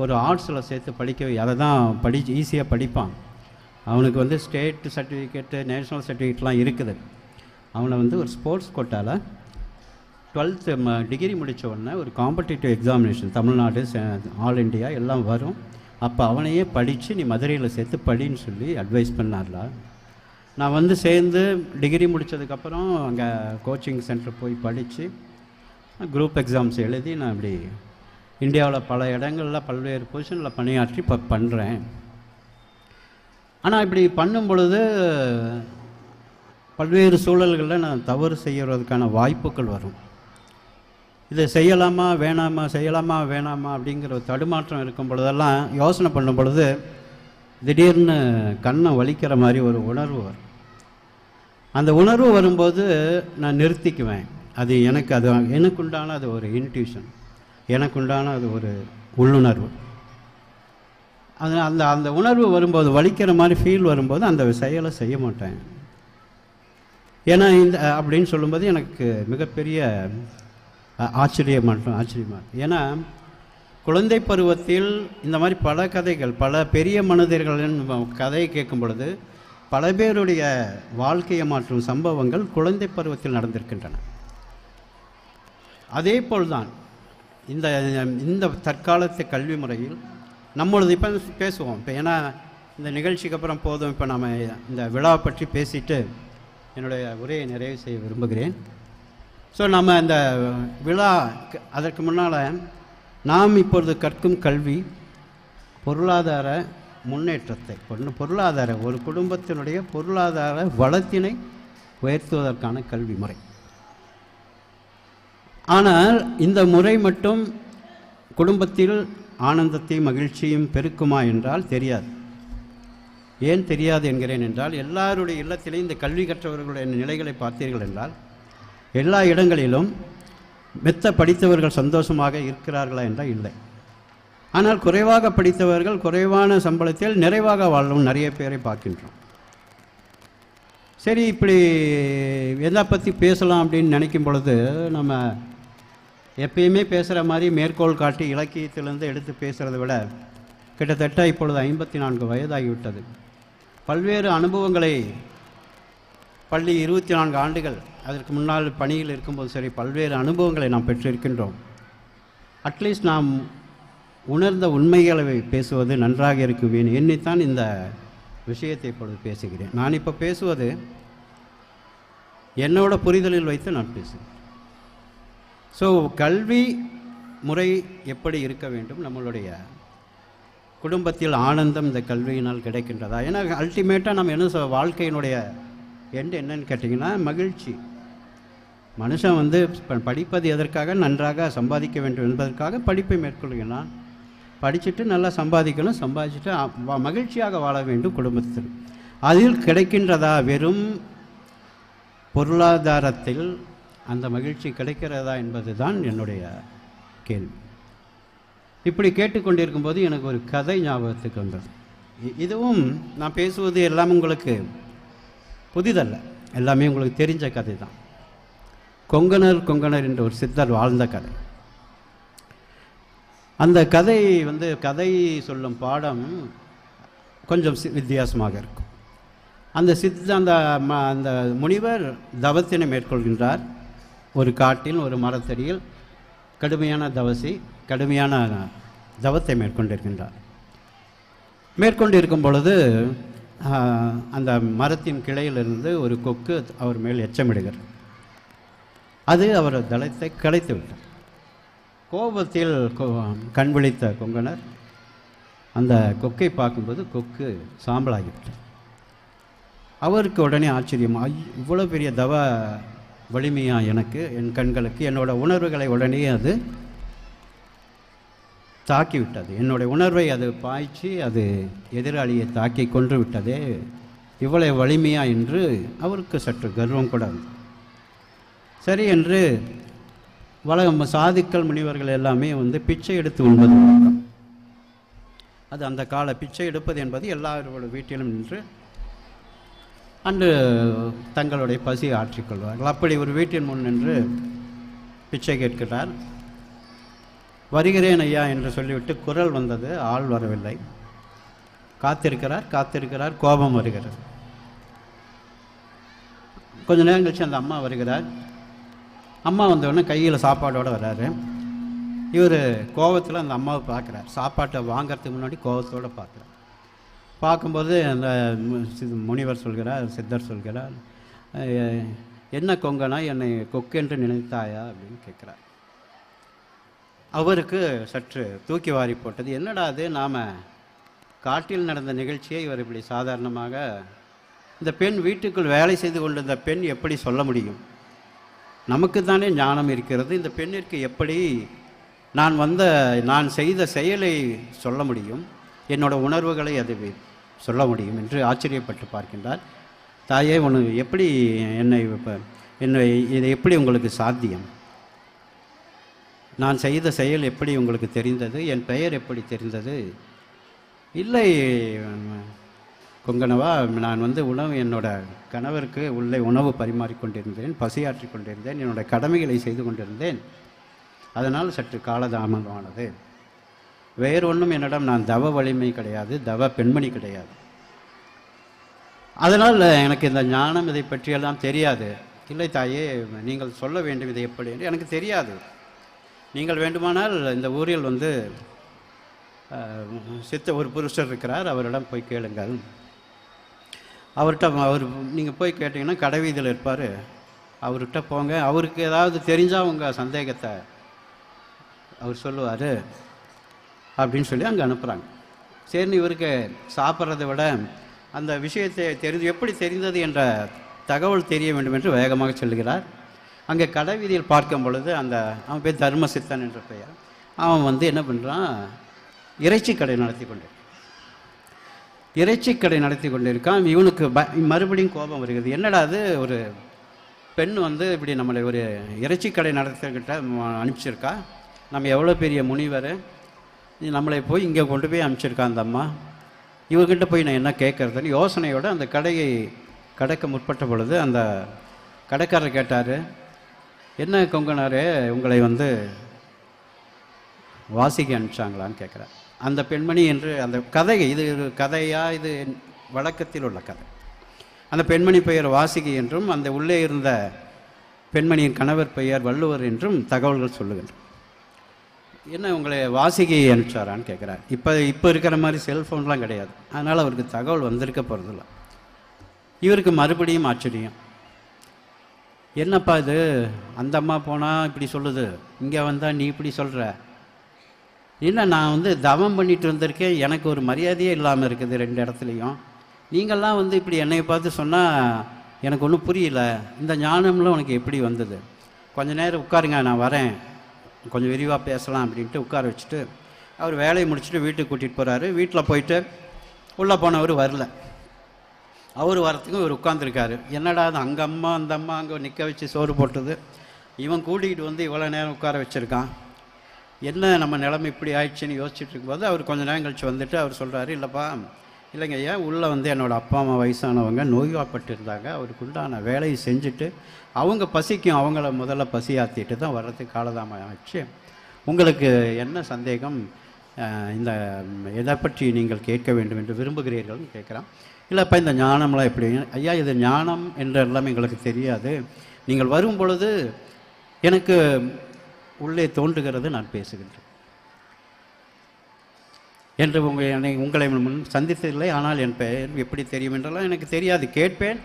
ஒரு ஆர்ட்ஸில் சேர்த்து படிக்க, அதை தான் ஈஸியாக படிப்பான். அவனுக்கு வந்து ஸ்டேட் சர்டிஃபிகேட்டு, நேஷ்னல் சர்டிஃபிகேட்லாம் இருக்குது. அவனை வந்து ஒரு ஸ்போர்ட்ஸ் கோட்டாவில் 12th டிகிரி முடித்த உடனே ஒரு competitive examination Tamil Nadu, all India எல்லாம் வரும். அப்போ அவனையே படித்து நீ மதுரையில் சேர்த்து படின்னு சொல்லி அட்வைஸ் பண்ணார்ல. நான் வந்து சேர்ந்து டிகிரி முடித்ததுக்கப்புறம் அங்கே கோச்சிங் சென்டர் போய் படித்து குரூப் எக்ஸாம்ஸ் எழுதி நான் இப்படி இந்தியாவில் பல இடங்களில் பல்வேறு பொசிஷனில் பணியாற்றி இப்போ பண்ணுறேன். ஆனால் இப்படி பண்ணும் பொழுது பல்வேறு சூழல்களில் நான் தவறு செய்கிறதுக்கான வாய்ப்புகள் வரும். இதை செய்யலாமா வேணாமா, செய்யலாமா வேணாமா அப்படிங்கிற ஒரு தடுமாற்றம் இருக்கும் பொழுதெல்லாம் யோசனை பண்ணும் பொழுது திடீர்னு கண்ணை வலிக்கிற மாதிரி ஒரு உணர்வு வரும். அந்த உணர்வு வரும்போது நான் நிறுத்திக்குவேன். அது எனக்குண்டான அது ஒரு இன்ட்யூஷன், எனக்குண்டான அது ஒரு உள்ளுணர்வு. அந்த உணர்வு வரும்போது, வலிக்கிற மாதிரி ஃபீல் வரும்போது அந்த செயலை செய்ய மாட்டேன். ஏன்னா அப்படின்னு சொல்லும்போது எனக்கு மிகப்பெரிய ஆச்சரியமாக. ஏன்னா குழந்தை பருவத்தில் இந்த மாதிரி பல கதைகள், பல பெரிய மனிதர்களின் கதையை கேட்கும் பொழுது பல பேருடைய வாழ்க்கையை மாற்றும் சம்பவங்கள் குழந்தை பருவத்தில் நடந்திருக்கின்றன. அதே போல்தான் இந்த தற்காலத்து கல்வி முறையில் நம்மளது இப்போ பேசுவோம். இப்போ ஏன்னா இந்த நிகழ்ச்சிக்கு அப்புறம் போதும், இப்போ நம்ம இந்த விழாவை பற்றி பேசிட்டு என்னுடைய உரையை நிறைவு செய்ய விரும்புகிறேன். ஸோ நம்ம இந்த விழா அதற்கு முன்னால் நாம் இப்பொழுது கற்கும் கல்வி பொருளாதார முன்னேற்றத்தை பொருளாதார ஒரு குடும்பத்தினுடைய பொருளாதார வளத்தினை உயர்த்துவதற்கான கல்வி முறை. ஆனால் இந்த முறை மட்டும் குடும்பத்தில் ஆனந்தத்தையும் மகிழ்ச்சியும் பெருக்குமா என்றால் தெரியாது. ஏன் தெரியாது என்கிறேன் என்றால், எல்லாருடைய இல்லத்திலையும் இந்த கல்வி கற்றவர்களுடைய நிலைகளை பார்த்தீர்கள் என்றால் எல்லா இடங்களிலும் மெத்த படித்தவர்கள் சந்தோஷமாக இருக்கிறார்களா என்றால் இல்லை. ஆனால் குறைவாக படித்தவர்கள் குறைவான சம்பளத்தில் நிறைவாக வாழும் நிறைய பேரை பார்க்கின்றோம். சரி, இப்படி எதை பற்றி பேசலாம் அப்படின்னு நினைக்கும் பொழுது, நம்ம எப்பயுமே பேசுகிற மாதிரி மேற்கோள் காட்டி இலக்கியத்திலிருந்து எடுத்து பேசுகிறத விட கிட்டத்தட்ட இப்பொழுது 54 வயதாகிவிட்டது. பல்வேறு அனுபவங்களை பள்ளி 24 ஆண்டுகள் அதற்கு முன்னால் பணியில் இருக்கும்போது சரி, பல்வேறு அனுபவங்களை நாம் பெற்றிருக்கின்றோம். அட்லீஸ்ட் நாம் உணர்ந்த உண்மைகளை பேசுவது நன்றாக இருக்குவேன் எண்ணித்தான் இந்த விஷயத்தை இப்பொழுது பேசுகிறேன். நான் இப்போ பேசுவது என்னோட புரிதலில் வைத்து நான் பேசுகிறேன். ஸோ கல்வி முறை எப்படி இருக்க வேண்டும், நம்மளுடைய குடும்பத்தில் ஆனந்தம் இந்த கல்வியினால் கிடைக்கின்றதா? ஏன்னா அல்டிமேட்டாக நம்ம என்ன வாழ்க்கையினுடைய எண்டு என்னன்னு கேட்டிங்கன்னா மகிழ்ச்சி. மனுஷன் வந்து படிப்பது எதற்காக? நன்றாக சம்பாதிக்க வேண்டும் என்பதற்காக படிப்பை மேற்கொள்கிறான். படிச்சுட்டு நல்லா சம்பாதிக்கணும், சம்பாதிச்சுட்டு மகிழ்ச்சியாக வாழ வேண்டும் குடும்பத்தில். அதில் கிடைக்கின்றதா? வெறும் பொருளாதாரத்தில் அந்த மகிழ்ச்சி கிடைக்கிறதா என்பது தான் என்னுடைய கேள்வி. இப்படி கேட்டுக்கொண்டிருக்கும் போது எனக்கு ஒரு கதை ஞாபகத்துக்கு வந்தது. இதுவும் நான் பேசுவது எல்லாம் உங்களுக்கு புதிதல்ல, எல்லாமே உங்களுக்கு தெரிஞ்ச கதை தான். கொங்கணர் என்ற ஒரு சித்தர் வாழ்ந்த கதை. அந்த கதை வந்து கதை சொல்லும் பாடம் கொஞ்சம் வித்தியாசமாக இருக்கும். அந்த முனிவர் தவத்தினை மேற்கொள்கின்றார். ஒரு காட்டில் ஒரு மரத்தடியில் கடுமையான தவத்தை மேற்கொண்டிருக்கின்றார். மேற்கொண்டிருக்கும் பொழுது அந்த மரத்தின் கிளையிலிருந்து ஒரு கொக்கு அவர் மேல் எச்சமிடுகிறார். அது அவர் தளத்தை கலைத்து விட்டார். கோபத்தில் கண் விழித்த கொங்கணர் அந்த கொக்கை பார்க்கும்போது கொக்கு சாம்பலாகிவிட்டார். அவருக்கு உடனே ஆச்சரியம், இவ்வளோ பெரிய தவ வலிமையா எனக்கு, என் கண்களுக்கு, என்னோட உணர்வுகளை உடனே அது தாக்கிவிட்டது. என்னுடைய உணர்வை அது பாய்ச்சி அது எதிராளியை தாக்கி கொன்று விட்டதே, இவ்வளவு வலிமையா என்று அவருக்கு சற்று கர்வம் கூட. சரி என்று சாதுக்கள் முனிவர்கள் எல்லாமே வந்து பிச்சை எடுத்து உண்பது வழக்கம். அது அந்த கால பிச்சை எடுப்பது என்பது எல்லாரோட வீட்டிலும் நின்று அன்று தங்களுடைய பசியை ஆற்றிக்கொள்வார்கள். அப்படி ஒரு வீட்டின் முன் நின்று பிச்சை கேட்கிறார். வருகிறேன் ஐயா என்று சொல்லிவிட்டு குரல் வந்தது, ஆள் வரவில்லை. காத்திருக்கிறார், கோபம் வருகிறது. கொஞ்ச நேரம் கழிச்சு அந்த அம்மா வருகிறார். அம்மா வந்தவுடனே கையில் சாப்பாடோடு வர்றாரு. இவர் கோபத்தில் அந்த அம்மாவை பார்க்குறார். சாப்பாட்டை வாங்கிறதுக்கு முன்னாடி கோபத்தோடு பார்க்குறார். பார்க்கும்போது அந்த முனிவர் சொல்கிறார், சித்தர் சொல்கிறார், என்ன கொங்கனா, என்னை கொக்கென்று நினைத்தாயா அப்படின்னு கேட்குறார். அவருக்கு சற்று தூக்கி வாரி போட்டது. என்னடா அது, நாம் காட்டில் நடந்த நிகழ்ச்சியை இவர் இப்படி சாதாரணமாக, இந்த பெண் வீட்டுக்குள் வேலை செய்து கொண்டிருந்த பெண் எப்படி சொல்ல முடியும்? நமக்கு தானே ஞானம் இருக்கிறது, இந்த பெண்ணிற்கு எப்படி நான் செய்த செயலை சொல்ல முடியும், என்னோட உணர்வுகளை அது சொல்ல முடியும் என்று ஆச்சரியப்பட்டு பார்க்கின்றார். தாயே, உனக்கு எப்படி இது எப்படி உங்களுக்கு சாத்தியம்? நான் செய்த செயல் எப்படி உங்களுக்கு தெரிந்தது? என் பெயர் எப்படி தெரிந்தது? இல்லை கொங்கணவா, நான் என்னோட கணவருக்கு உள்ளே உணவு பரிமாறிக்கொண்டிருந்தேன், பசியாற்றி கொண்டிருந்தேன், என்னோட கடமைகளை செய்து கொண்டிருந்தேன், அதனால் சற்று காலதாமதமானது. வேறு ஒன்றும் என்னிடம் நான் தவ வலிமை கிடையாது, தவ பெண்மணி கிடையாது. அதனால் எனக்கு இந்த ஞானம் இதை பற்றியெல்லாம் தெரியாது. இல்லை தாயே, நீங்கள் சொல்ல வேண்டும் இதை எப்படி என்று எனக்கு தெரியாது. நீங்கள் வேண்டுமானால் இந்த ஊரில் ஒரு புருஷர் இருக்கிறார், அவரிடம் போய் கேளுங்கள். அவர் நீங்கள் போய் கேட்டிங்கன்னா கடைவீதியில் இருப்பார், அவர்கிட்ட போங்க. அவருக்கு ஏதாவது தெரிஞ்சால் உங்கள் சந்தேகத்தை அவர் சொல்லுவார் அப்படின்னு சொல்லி அங்கே அனுப்புகிறாங்க. சரின்னு இவருக்கு சாப்பிட்றதை விட அந்த விஷயத்தை எப்படி தெரிந்தது என்ற தகவல் தெரிய வேண்டும் என்று வேகமாக செல்கிறார். அங்கே கடை வீதியில் பார்க்கும் பொழுது அவன் பேர் தர்மசித்தன் என்ற பெயர். அவன் வந்து என்ன பண்ணுறான், இறைச்சி கடை நடத்தி கொண்டிருக்கான். இவனுக்கு மறுபடியும் கோபம் வருகிறது. என்னடா அது, ஒரு பெண் வந்து இப்படி நம்மளை ஒரு இறைச்சி கடை நடத்திக்கிட்ட அனுப்பிச்சிருக்கா, நம்ம எவ்வளோ பெரிய முனிவர், நம்மளை போய் இங்கே கொண்டு போய் அனுப்பிச்சிருக்கா அந்த அம்மா, இவர்கிட்ட போய் நான் என்ன கேட்குறதுன்னு யோசனையோடு அந்த கடையை கடக்க முற்பட்ட பொழுது அந்த கடைக்காரர் கேட்டார், என்ன கொங்கனாரே, உங்களை வந்து வாசிக்க அனுப்பிச்சாங்களான்னு கேட்குறார். அந்த பெண்மணி என்று அந்த கதை, இது கதையா, இது வழக்கத்தில் உள்ள கதை. அந்த பெண்மணி பெயர் வாசிகை என்றும் அந்த உள்ளே இருந்த பெண்மணியின் கணவர் பெயர் வள்ளுவர் என்றும் தகவல்கள் சொல்லுகின்றன. என்ன உங்களை வாசிகை அனுப்பிச்சாரான்னு கேட்குறார். இப்போ இருக்கிற மாதிரி செல்ஃபோன்லாம் கிடையாது, அதனால் அவருக்கு தகவல் வந்திருக்க போகிறதில்ல. இவருக்கு மறுபடியும் ஆச்சரியம், என்னப்பா இது, அந்த அம்மா போனால் இப்படி சொல்லுது, இங்கே வந்தால் நீ இப்படி சொல்கிற, இல்லை நான் வந்து தவம் பண்ணிட்டு வந்திருக்கேன், எனக்கு ஒரு மரியாதையே இல்லாமல் இருக்குது ரெண்டு இடத்துலையும், நீங்கள்லாம் வந்து இப்படி என்னை பார்த்து சொன்னால் எனக்கு ஒன்றும் புரியல, இந்த ஞானம்லாம் உனக்கு எப்படி வந்தது, கொஞ்ச நேரம் உட்காருங்க நான் வரேன், கொஞ்சம் விரிவாக பேசலாம் அப்படின்ட்டு உட்கார வச்சுட்டு அவர் வேலையை முடிச்சுட்டு வீட்டுக்கு கூட்டிகிட்டு போகிறாரு. வீட்டில் போயிட்டு உள்ளே போனவர் வரல. அவர் வரத்துக்கும் இவர் உட்காந்துருக்காரு. என்னடா அது, அங்கே அம்மா அந்த அம்மா அங்கே நிற்க வச்சு சோறு போட்டது, இவன் கூட்டிகிட்டு வந்து இவ்வளோ நேரம் உட்கார வச்சுருக்கான், என்ன நம்ம நிலைமை இப்படி ஆயிடுச்சுன்னு யோசிச்சுட்டு இருக்கும்போது அவர் கொஞ்சம் நேரம் கழிச்சு வந்துட்டு அவர் சொல்கிறாரு, இல்லைப்பா இல்லைங்க ஐயா, உள்ளே வந்து என்னோடய அப்பா அம்மா வயசானவங்க நோய்வாய்ப்பட்டு இருந்தாங்க, அவருக்கு உண்டான வேலையை செஞ்சுட்டு அவங்க பசிக்கும், அவங்கள முதல்ல பசி ஆற்றிட்டு தான் வர்றதுக்கு காலதாமம் ஆச்சு, உங்களுக்கு என்ன சந்தேகம், இந்த எதை பற்றி நீங்கள் கேட்க வேண்டும் என்று விரும்புகிறீர்கள்னு கேட்குறான். இல்லைப்பா இந்த ஞானம்லாம் எப்படி, ஐயா இது ஞானம் என்றெல்லாம் எங்களுக்கு தெரியாது, நீங்கள் வரும் பொழுது எனக்கு உள்ளே தோன்றுகிறது, நான் பேசுகின்றேன் என்று உங்களை முன் சந்தித்ததில்லை, ஆனால் என் பெயர் எப்படி தெரியும் என்றெல்லாம் எனக்கு தெரியாது, கேட்பேன்,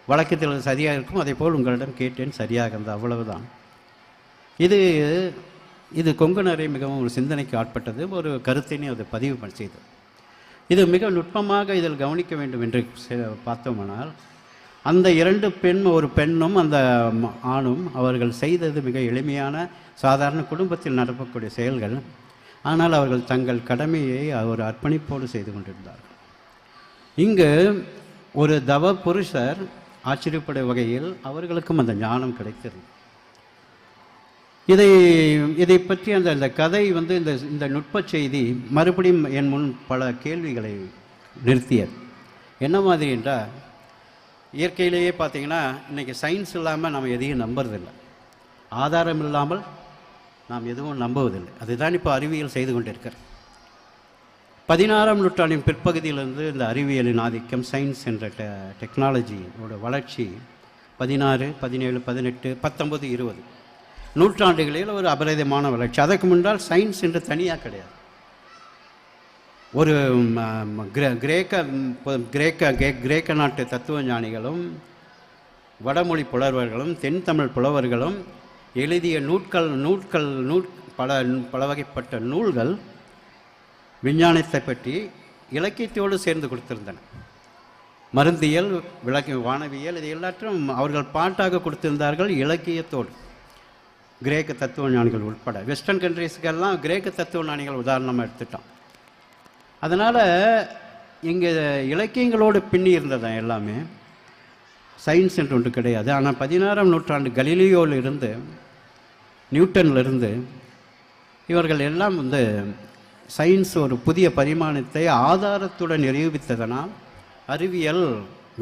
வழக்கத்தில் சரியாக இருக்கும், அதே போல் உங்களிடம் கேட்டேன், சரியாக இருந்தது, அவ்வளவுதான். இது கொங்குனரை மிகவும் ஒரு சிந்தனைக்கு ஆட்பட்டது, ஒரு கருத்தினை அது பதிவு செய்தது. இது மிக நுட்பமாக இதில் கவனிக்க வேண்டும் என்று பார்த்தோமானால், அந்த ஒரு பெண்ணும் அந்த ஆணும் அவர்கள் செய்தது மிக எளிமையான சாதாரண குடும்பத்தில் நடக்கக்கூடிய செயல்கள். ஆனால் அவர்கள் தங்கள் கடமையை ஒரு அர்ப்பணிப்போடு செய்து கொண்டிருந்தார்கள். இங்கு ஒரு தவ புருஷர் ஆச்சரியப்படும் வகையில் அவர்களுக்கும் அந்த ஞானம் கிடைத்தது. இதை பற்றி அந்த கதை வந்து இந்த நுட்ப செய்தி மறுபடியும் என் முன் பல கேள்விகளை நிறுத்தியது. என்ன மாதிரி என்றால், இயற்கையிலேயே பார்த்திங்கன்னா இன்றைக்கி சயின்ஸ் இல்லாமல் நம்ம எதையும் நம்புறதில்லை, ஆதாரம் இல்லாமல் நாம் எதுவும் நம்புவதில்லை. அதுதான் இப்போ அறிவியல் செய்து கொண்டிருக்கிறது. 16ஆம் நூற்றாண்டின் பிற்பகுதியிலிருந்து இந்த அறிவியலின் ஆதிக்கம், சயின்ஸ் என்ற டெக்னாலஜியோட வளர்ச்சி 16, 17, 18, 19, 20 நூற்றாண்டுகளில் ஒரு அபரிதமான வளர்ச்சி. அதற்கு முன்னால் சயின்ஸ் என்று தனியாக கிடையாது. ஒரு கிரேக்க நாட்டு தத்துவ ஞானிகளும் வடமொழி புலவர்களும் தென் தமிழ் புலவர்களும் எழுதிய பல வகைப்பட்ட நூல்கள் விஞ்ஞானத்தை பற்றி இலக்கியத்தோடு சேர்ந்து கொடுத்திருந்தன. மருந்தியல், வானவியல், இது எல்லாற்றும் அவர்கள் பாட்டாக கொடுத்திருந்தார்கள் இலக்கியத்தோடு. கிரேக்க தத்துவ ஞானிகள் உட்பட வெஸ்டர்ன் கண்ட்ரீஸுக்கெல்லாம் கிரேக்க தத்துவ ஞானிகள் உதாரணமாக எடுத்துட்டோம். அதனால் இங்கே இலக்கியங்களோடு பின்னி இருந்தது எல்லாமே, சயின்ஸ் என்று ஒன்று கிடையாது. ஆனால் 16ஆம் நூற்றாண்டு கலீலியோவிலிருந்து நியூட்டனிலிருந்து இவர்கள் எல்லாம் வந்து சயின்ஸ் ஒரு புதிய பரிமாணத்தை ஆதாரத்துடன் நிரூபித்ததனால் அறிவியல்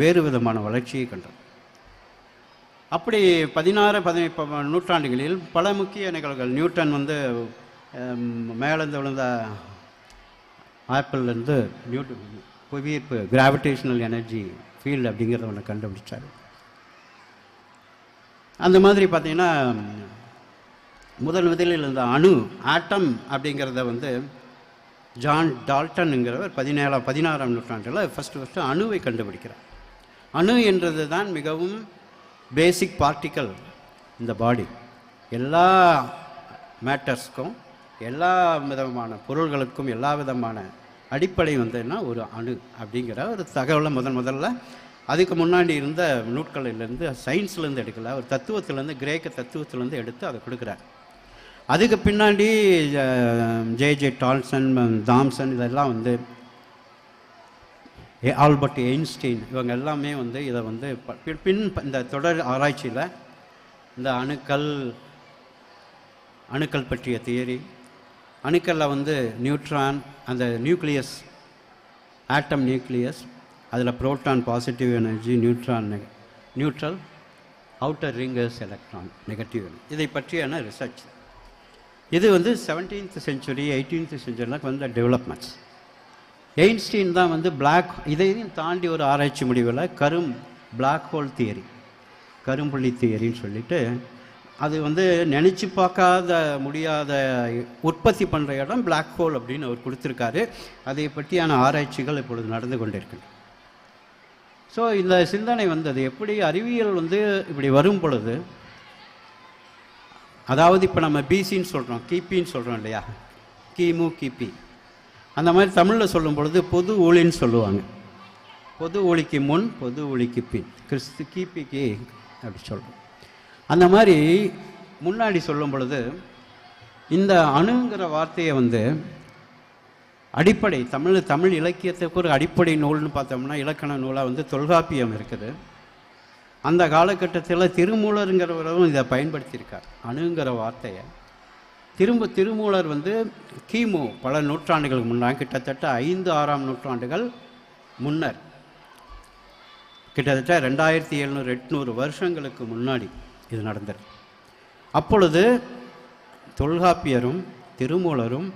வேறு விதமான வளர்ச்சியை கண்டது. அப்படி 16, 18 நூற்றாண்டுகளில் பல முக்கிய நிகழ்வுகள், நியூட்டன் வந்து மேலேருந்து விழுந்த ஆப்பிள்லேருந்து புவியீர்ப்பு கிராவிடேஷனல் எனர்ஜி ஃபீல்டு அப்படிங்கிறத ஒன்று கண்டுபிடிச்சார். அந்த மாதிரி பார்த்திங்கன்னா முதலில் இந்த ஆட்டம் அப்படிங்கிறத வந்து ஜான் டால்டனுங்கிறவர் 16ஆம் நூற்றாண்டில் ஃபஸ்ட்டு அணுவை கண்டுபிடிக்கிறார். அணு என்றது தான் மிகவும் பேசிக் பார்ட்டிக்கல் இந்த பாடி. எல்லா மேட்டர்ஸ்க்கும், எல்லா விதமான பொருள்களுக்கும், எல்லா விதமான அடிப்படை வந்துன்னா ஒரு அணு அப்படிங்கிற ஒரு தகவலை முதல்ல அதுக்கு முன்னாடி இருந்த நூட்களிலேருந்து சயின்ஸ்லேருந்து எடுக்கல, ஒரு தத்துவத்திலேருந்து, கிரேக்க தத்துவத்திலேருந்து எடுத்து அதை கொடுக்குறார். அதுக்கு பின்னாடி ஜே டால்சன், தாம்சன், இதெல்லாம் வந்து ஆல்பர்ட் ஐன்ஸ்டீன், இவங்க எல்லாமே வந்து இதை வந்து இந்த தொடர் ஆராய்ச்சியில் இந்த அணுக்கள் பற்றிய தியரி, அணுக்களில் வந்து நியூட்ரான், அந்த நியூக்ளியஸ், ஆட்டம் நியூக்ளியஸ், அதில் proton positive energy, neutral, outer Ringer's electron negative energy, இதை பற்றியான ரிசர்ச். இது வந்து 17th century 18th centuryலாம் வந்த டெவலப்மெண்ட்ஸ். எயின்ஸ்டீன் தான் வந்து இதையும் தாண்டி ஒரு ஆராய்ச்சி முடிவில் பிளாக் ஹோல் தியரி, கரும்புள்ளி தியரின்னு சொல்லிட்டு, அது வந்து நினச்சி பார்க்காத முடியாத உற்பத்தி பண்ணுற இடம் பிளாக் ஹோல் அப்படின்னு அவர் கொடுத்துருக்காரு. அதை பற்றியான ஆராய்ச்சிகள் இப்பொழுது நடந்து கொண்டிருக்கின்றன. ஸோ இந்த சிந்தனை வந்தது எப்படி அறிவியல் வந்து இப்படி வரும் பொழுது, அதாவது இப்போ நம்ம பிசின்னு சொல்கிறோம், கிபின்னு சொல்கிறோம் இல்லையா, கிமு கிபி, அந்த மாதிரி தமிழில் சொல்லும் பொழுது பொது ஊழின்னு சொல்லுவாங்க. பொது ஊழிக்கு முன், பொது ஊழிக்கு பின், கிபிக்கு அப்படி சொல்கிறோம். அந்த மாதிரி முன்னாடி சொல்லும் பொழுது இந்த அணுங்கிற வார்த்தையை வந்து அடிப்படை தமிழ் இலக்கியத்துக்கு ஒரு அடிப்படை நூல்னு பார்த்தோம்னா இலக்கண நூலாக வந்து தொல்காப்பியம் இருக்குது. அந்த காலகட்டத்தில் திருமூலருங்கிறவரும் இதை பயன்படுத்தியிருக்கார். அணுங்கிற வார்த்தையை திருமூலர் வந்து கிமு பல நூற்றாண்டுகளுக்கு முன்னாடி, கிட்டத்தட்ட 5-6ஆம் நூற்றாண்டுகள் முன்னர், கிட்டத்தட்ட 2700-800 வருஷங்களுக்கு முன்னாடி இது நடந்தது. அப்பொழுது தொல்காப்பியரும் திருமூலரும்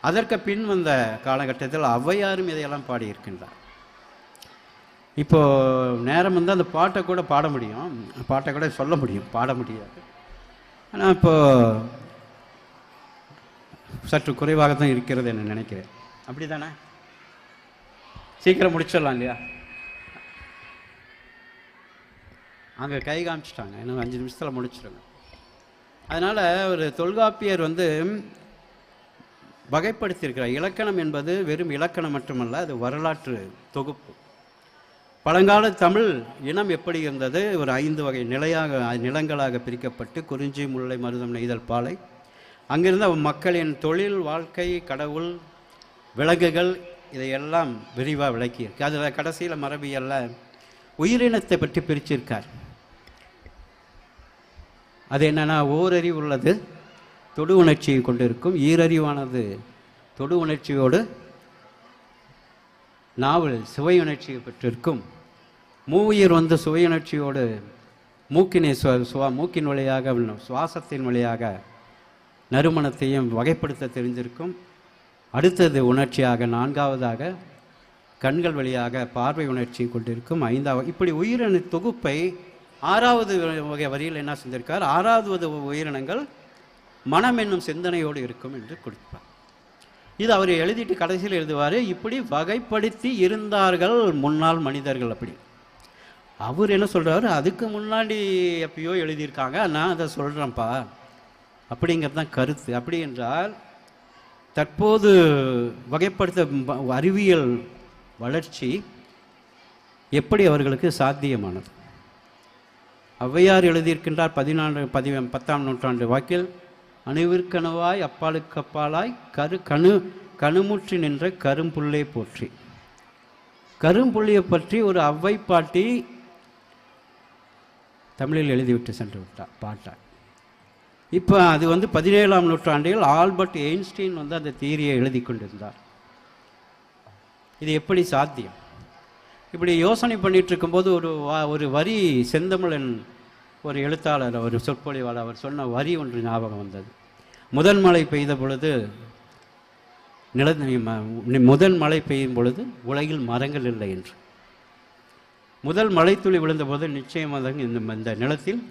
அதற்கு பின் வந்த காலகட்டத்தில் ஔவையாரும் இதையெல்லாம் பாடியிருக்கின்றார். இப்போது நேரம் வந்து அந்த பாட்டை கூட பாட முடியும், பாட்டை கூட சொல்ல முடியும், பாட முடியாது. ஆனால் இப்போது சற்று குறைவாக தான் இருக்கிறது என்று நினைக்கிறேன். அப்படி தானே? சீக்கிரம் முடிச்சிடலாம் இல்லையா? அங்கே கை காமிச்சிட்டாங்க, இன்னும் 5 நிமிஷத்தில் முடிச்சிடுங்க. அதனால் ஒரு தொல்காப்பியர் வந்து வகைப்படுத்தியிருக்கிறார். இலக்கணம் என்பது வெறும் இலக்கணம் மட்டுமல்ல, அது வரலாற்று தொகுப்பு. பழங்கால தமிழ் இனம் எப்படி இருந்தது, ஒரு 5 வகை நிலங்களாக பிரிக்கப்பட்டு, குறிஞ்சி, முல்லை, மருதம், நெய்தல், பாலை, அங்கிருந்த மக்களின் தொழில், வாழ்க்கை, கடவுள், விலங்குகள், இதையெல்லாம் விரிவாக விளக்கியிருக்கு. அதில் கடைசியில் மரபியலில் உயிரினத்தை பற்றி பிரிச்சிருக்கார். அது என்னென்னா, ஓரறிவு உள்ளது தொடு உணர்ச்சியை கொண்டிருக்கும், ஈரறிவானது தொடு உணர்ச்சியோடு நாவல் சுவை உணர்ச்சியை பெற்றிருக்கும், மூவுயிர் வந்து சுவையுணர்ச்சியோடு மூக்கின் வழியாக, சுவாசத்தின் வழியாக நறுமணத்தையும் வகைப்படுத்த தெரிந்திருக்கும். அடுத்தது உணர்ச்சியாக 4ஆவதாக கண்கள் வழியாக பார்வை உணர்ச்சியை கொண்டிருக்கும். 5ஆவது, இப்படி உயிரின தொகுப்பை 6வது வகை வரியில் என்ன செஞ்சிருக்கார், 6வது உயிரினங்கள் மனம் என்னும் சிந்தனையோடு இருக்கும் என்று கொடுப்பார். இது அவர் எழுதிட்டு கடைசியில் எழுதுவார், இப்படி வகைப்படுத்தி இருந்தார்கள் முன்னாள் மனிதர்கள். அப்படி அவர் என்ன சொல்கிறார், அதுக்கு முன்னாடி எப்பயோ எழுதியிருக்காங்க, நான் அதை சொல்கிறேன்ப்பா அப்படிங்கிறது தான் கருத்து. அப்படி என்றால் தற்போது வகைப்படுத்த அறிவியல் வளர்ச்சி எப்படி அவர்களுக்கு சாத்தியமானது? ஔவையார் எழுதியிருக்கின்றார் 10ஆம் நூற்றாண்டு வாக்கில், அணுவிற்கணுவாய் அப்பாலுக்கு அப்பாலாய் கணுமுற்றி நின்ற கரும்புள்ளை போற்றி. கரும்புள்ளியை பற்றி ஒரு ஔவை பாட்டி தமிழில் எழுதிவிட்டு சென்று விட்டார், பாட்டார். இப்போ அது வந்து 17ஆம் நூற்றாண்டில் ஆல்பர்ட் ஐன்ஸ்டீன் வந்து அந்த தியரியை எழுதி கொண்டிருந்தார். இது எப்படி சாத்தியம்? இப்படி யோசனை பண்ணிட்டு இருக்கும்போது ஒரு வரி, செந்தமிழன் ஒரு எழுத்தாளர், ஒரு சொற்பொழிவாளர், அவர் சொன்ன வரி ஒன்று ஞாபகம் வந்தது. முதல் மழை பெய்த பொழுது முதல் மழை பெய்யும் பொழுது உலகில் மரங்கள் இல்லை என்று. முதல் மழை துளி விழுந்தபோது நிச்சயமாக இந்த நிலத்தில்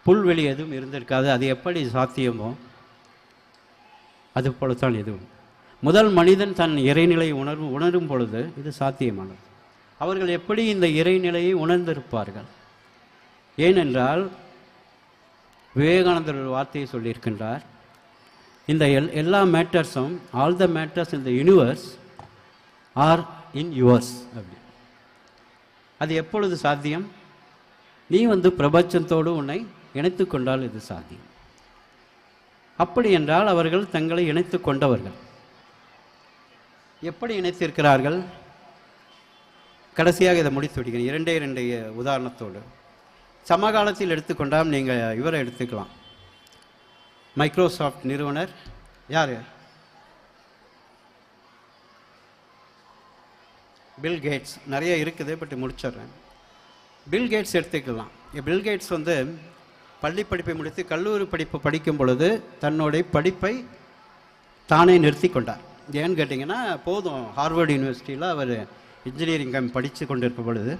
புல்வெளி எதுவும் இருந்திருக்காது. அது எப்படி சாத்தியமோ அது போலத்தான் எதுவும். முதல் மனிதன் தன் இறைநிலை உணரும் பொழுது இது சாத்தியமானது. அவர்கள் எப்படி இந்த இறைநிலையை உணர்ந்திருப்பார்கள்? ஏனென்றால் விவேகானந்தர் ஒரு வார்த்தையை சொல்லியிருக்கின்றார், இந்த எல்லா மேட்டர்ஸும், all the matters in the universe are in yours அப்படி. அது எப்பொழுது சாத்தியம்? நீ பிரபஞ்சத்தோடு உன்னை இணைத்து கொண்டால் இது சாத்தியம். அப்படி என்றால் அவர்கள் தங்களை இணைத்து கொண்டவர்கள். எப்படி இணைத்திருக்கிறார்கள்? கடைசியாக இதை முடித்து விடுகிறேன் இரண்டே உதாரணத்தோடு. சமகாலத்தில் எடுத்துக்கொண்டால் நீங்கள் இவரை எடுத்துக்கலாம். மைக்ரோசாஃப்ட் நிறுவனர் யார்? Bill Gates. நிறைய இருக்குது, பட் முடிச்சிடுறேன். பில் கேட்ஸ் எடுத்துக்கலாம். பில் கேட்ஸ் பள்ளி படிப்பை முடித்து கல்லூரி படிப்பு படிக்கும் பொழுது தன்னுடைய படிப்பை தானே நிறுத்தி கொண்டார். ஏன்னு கேட்டிங்கன்னா, போதும், ஹார்வர்டு யூனிவர்சிட்டியில் அவர் இன்ஜினியரிங் படித்து கொண்டிருக்கும் பொழுது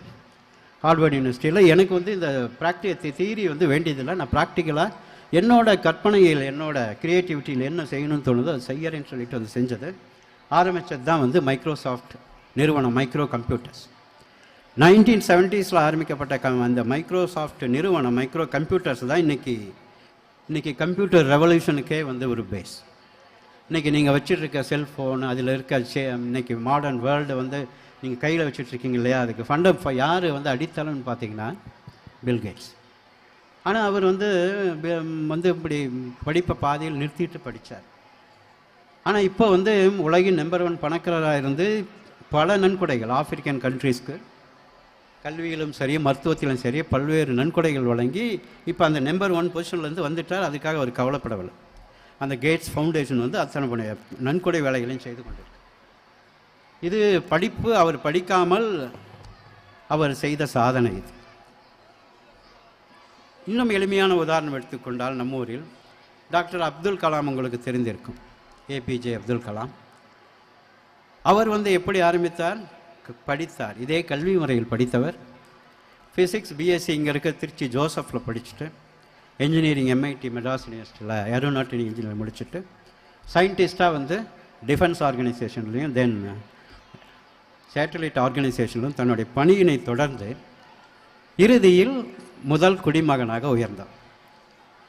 ஹார்வர்டு யூனிவர்சிட்டியில் எனக்கு இந்த தியரி வேண்டியதில்லை, நான் ப்ராக்டிக்கலாக என்னோட கற்பனையில் என்னோட க்ரியேட்டிவிட்டியில் என்ன செய்யணும்னு தோணுதோ அது செய்யறேன்னு சொல்லிட்டு செஞ்சது. ஆரம்பித்தது தான் மைக்ரோசாஃப்ட் நிறுவனம், மைக்ரோ கம்ப்யூட்டர்ஸ். 1970s ஆரம்பிக்கப்பட்ட அந்த மைக்ரோசாஃப்ட் நிறுவனம், மைக்ரோ கம்ப்யூட்டர்ஸ் தான் இன்றைக்கி கம்ப்யூட்டர் ரெவல்யூஷனுக்கே ஒரு பேஸ். இன்றைக்கி நீங்கள் வச்சுட்ருக்க செல்ஃபோன், அதில் இருக்க இன்றைக்கி மாடர்ன் வேர்ல்டு நீங்கள் கையில் வச்சுட்ருக்கீங்க இல்லையா, அதுக்கு யார் அடித்தளம்னு பார்த்தீங்கன்னா பில் கேட்ஸ். ஆனால் அவர் இப்படி படிப்பை பாதியில் நிறுத்திட்டு படித்தார். ஆனால் இப்போ உலகின் நம்பர் 1 பணக்காரராக இருந்து பல நன்கொடைகள் ஆப்பிரிக்கன் கண்ட்ரீஸ்க்கு கல்வியிலும் சரி மருத்துவத்திலும் சரி பல்வேறு நன்கொடைகள் வழங்கி இப்போ அந்த நம்பர் 1 பொசிஷன்லேருந்து வந்துட்டார். அதுக்காக அவர் கவலைப்படவில்லை. அந்த கேட்ஸ் ஃபவுண்டேஷன் அத்தனை நன்கொடை வேலைகளையும் செய்து கொண்டிருக்கு. இது படிப்பு, அவர் படிக்காமல் அவர் செய்த சாதனை இது. இன்னும் எளிமையான உதாரணம் எடுத்துக்கொண்டால் நம்ம ஊரில் டாக்டர் அப்துல் கலாம் உங்களுக்கு தெரிந்திருக்கும். ஏபிஜே அப்துல் கலாம். அவர் எப்படி ஆரம்பித்தார்? படித்தார். இதே கல்வி முறையில் படித்தவர். ஃபிசிக்ஸ் பிஎஸ்சி இங்கே இருக்க திருச்சி ஜோசஃபில் படிச்சுட்டு, என்ஜினியரிங் MIT மெட்ராஸ் யூனிவர்சிட்டியில் ஏரோநாட்டிக் இன்ஜினியரிங் முடிச்சுட்டு, சயின்டிஸ்டாக டிஃபென்ஸ் ஆர்கனைசேஷன்லேயும் தென் சேட்டலைட் ஆர்கனைசேஷன்லையும் தன்னுடைய பணியினை தொடர்ந்து இறுதியில் முதல் குடிமகனாக உயர்ந்தார்.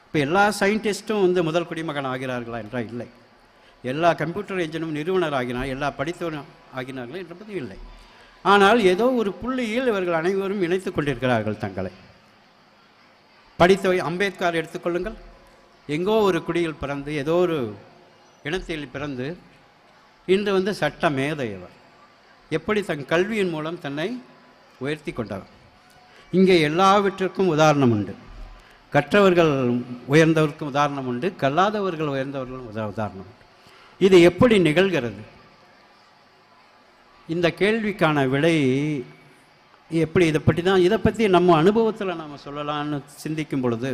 இப்போ எல்லா சயின்டிஸ்ட்டும் முதல் குடிமகன் ஆகிறார்களா என்றால் இல்லை. எல்லா கம்ப்யூட்டர் என்ஜினும் நிறுவனர் ஆகினார், எல்லா படித்தவரும் ஆகினார்கள் என்பது இல்லை. ஆனால் ஏதோ ஒரு புள்ளியில் இவர்கள் அனைவரும் இணைத்து கொண்டிருக்கிறார்கள் தங்களை. படித்தவை அம்பேத்கர் எடுத்துக்கொள்ளுங்கள். எங்கோ ஒரு குடியில் பிறந்து ஏதோ ஒரு இனத்தில் பிறந்து இன்று சட்ட மேதையவர். எப்படி தன் கல்வியின் மூலம் தன்னை உயர்த்தி கொண்டவர். இங்கே எல்லாவற்றிற்கும் உதாரணம் உண்டு. கற்றவர்கள் உயர்ந்தவருக்கும் உதாரணம் உண்டு, கல்லாதவர்கள் உயர்ந்தவர்களும் உதாரணம் உண்டு. இது எப்படி நிகழ்கிறது? இந்த கேள்விக்கான விடை எப்படி? இதை பற்றி நம்ம அனுபவத்தில் நாம் சொல்லலான்னு சிந்திக்கும் பொழுது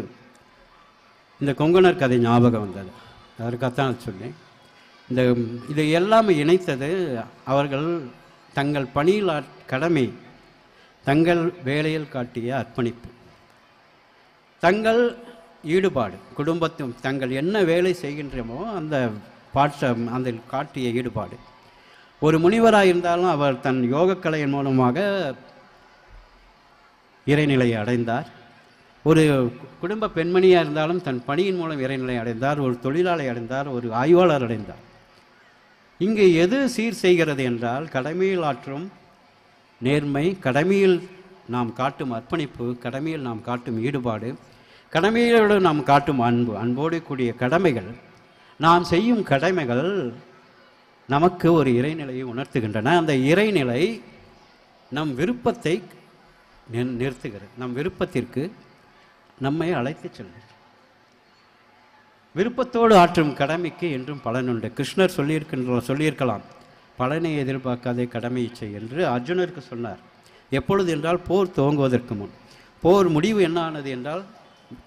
இந்த கொங்கணர் கதை ஞாபகம் வந்தது. அதற்காகத்தான் சொன்னேன். இதை எல்லாமே இணைத்தது அவர்கள் தங்கள் பணியில் கடமை, தங்கள் வேலையில் காட்டிய அர்ப்பணிப்பு, தங்கள் ஈடுபாடு, குடும்பத்தும் தங்கள் என்ன வேலை செய்கின்றமோ அந்த அதில் காட்டிய ஈடுபாடு. ஒரு முனிவராக இருந்தாலும் அவர் தன் யோகக்கலையின் மூலமாக இறைநிலையை அடைந்தார். ஒரு குடும்ப பெண்மணியாக இருந்தாலும் தன் பணியின் மூலம் இறைநிலை அடைந்தார். ஒரு தொழிலாளி அடைந்தார், ஒரு ஆய்வாளர் அடைந்தார். இங்கு எது சீர் செய்கிறது என்றால் கடமையில் ஆற்றும் நேர்மை, கடமையில் நாம் காட்டும் அர்ப்பணிப்பு, கடமையில் நாம் காட்டும் ஈடுபாடு, கடமையோடு நாம் காட்டும் அன்பு, அன்போடு கூடிய கடமைகள். நாம் செய்யும் கடமைகள் நமக்கு ஒரு இறைநிலையை உணர்த்துகின்றன. அந்த இறைநிலை நம் விருப்பத்தை நிறுத்துகிறது. நம் விருப்பத்திற்கு நம்மை அழைத்து செல்கிறது. விருப்பத்தோடு ஆற்றும் கடமைக்கு என்றும் பலனுண்டு. கிருஷ்ணர் சொல்லியிருக்கலாம், பலனை எதிர்பார்க்காதே கடமையை செய் என்று அர்ஜுனருக்கு சொன்னார். எப்பொழுது என்றால் போர் துவங்குவதற்கு முன். போர் முடிவு என்ன ஆனது என்றால்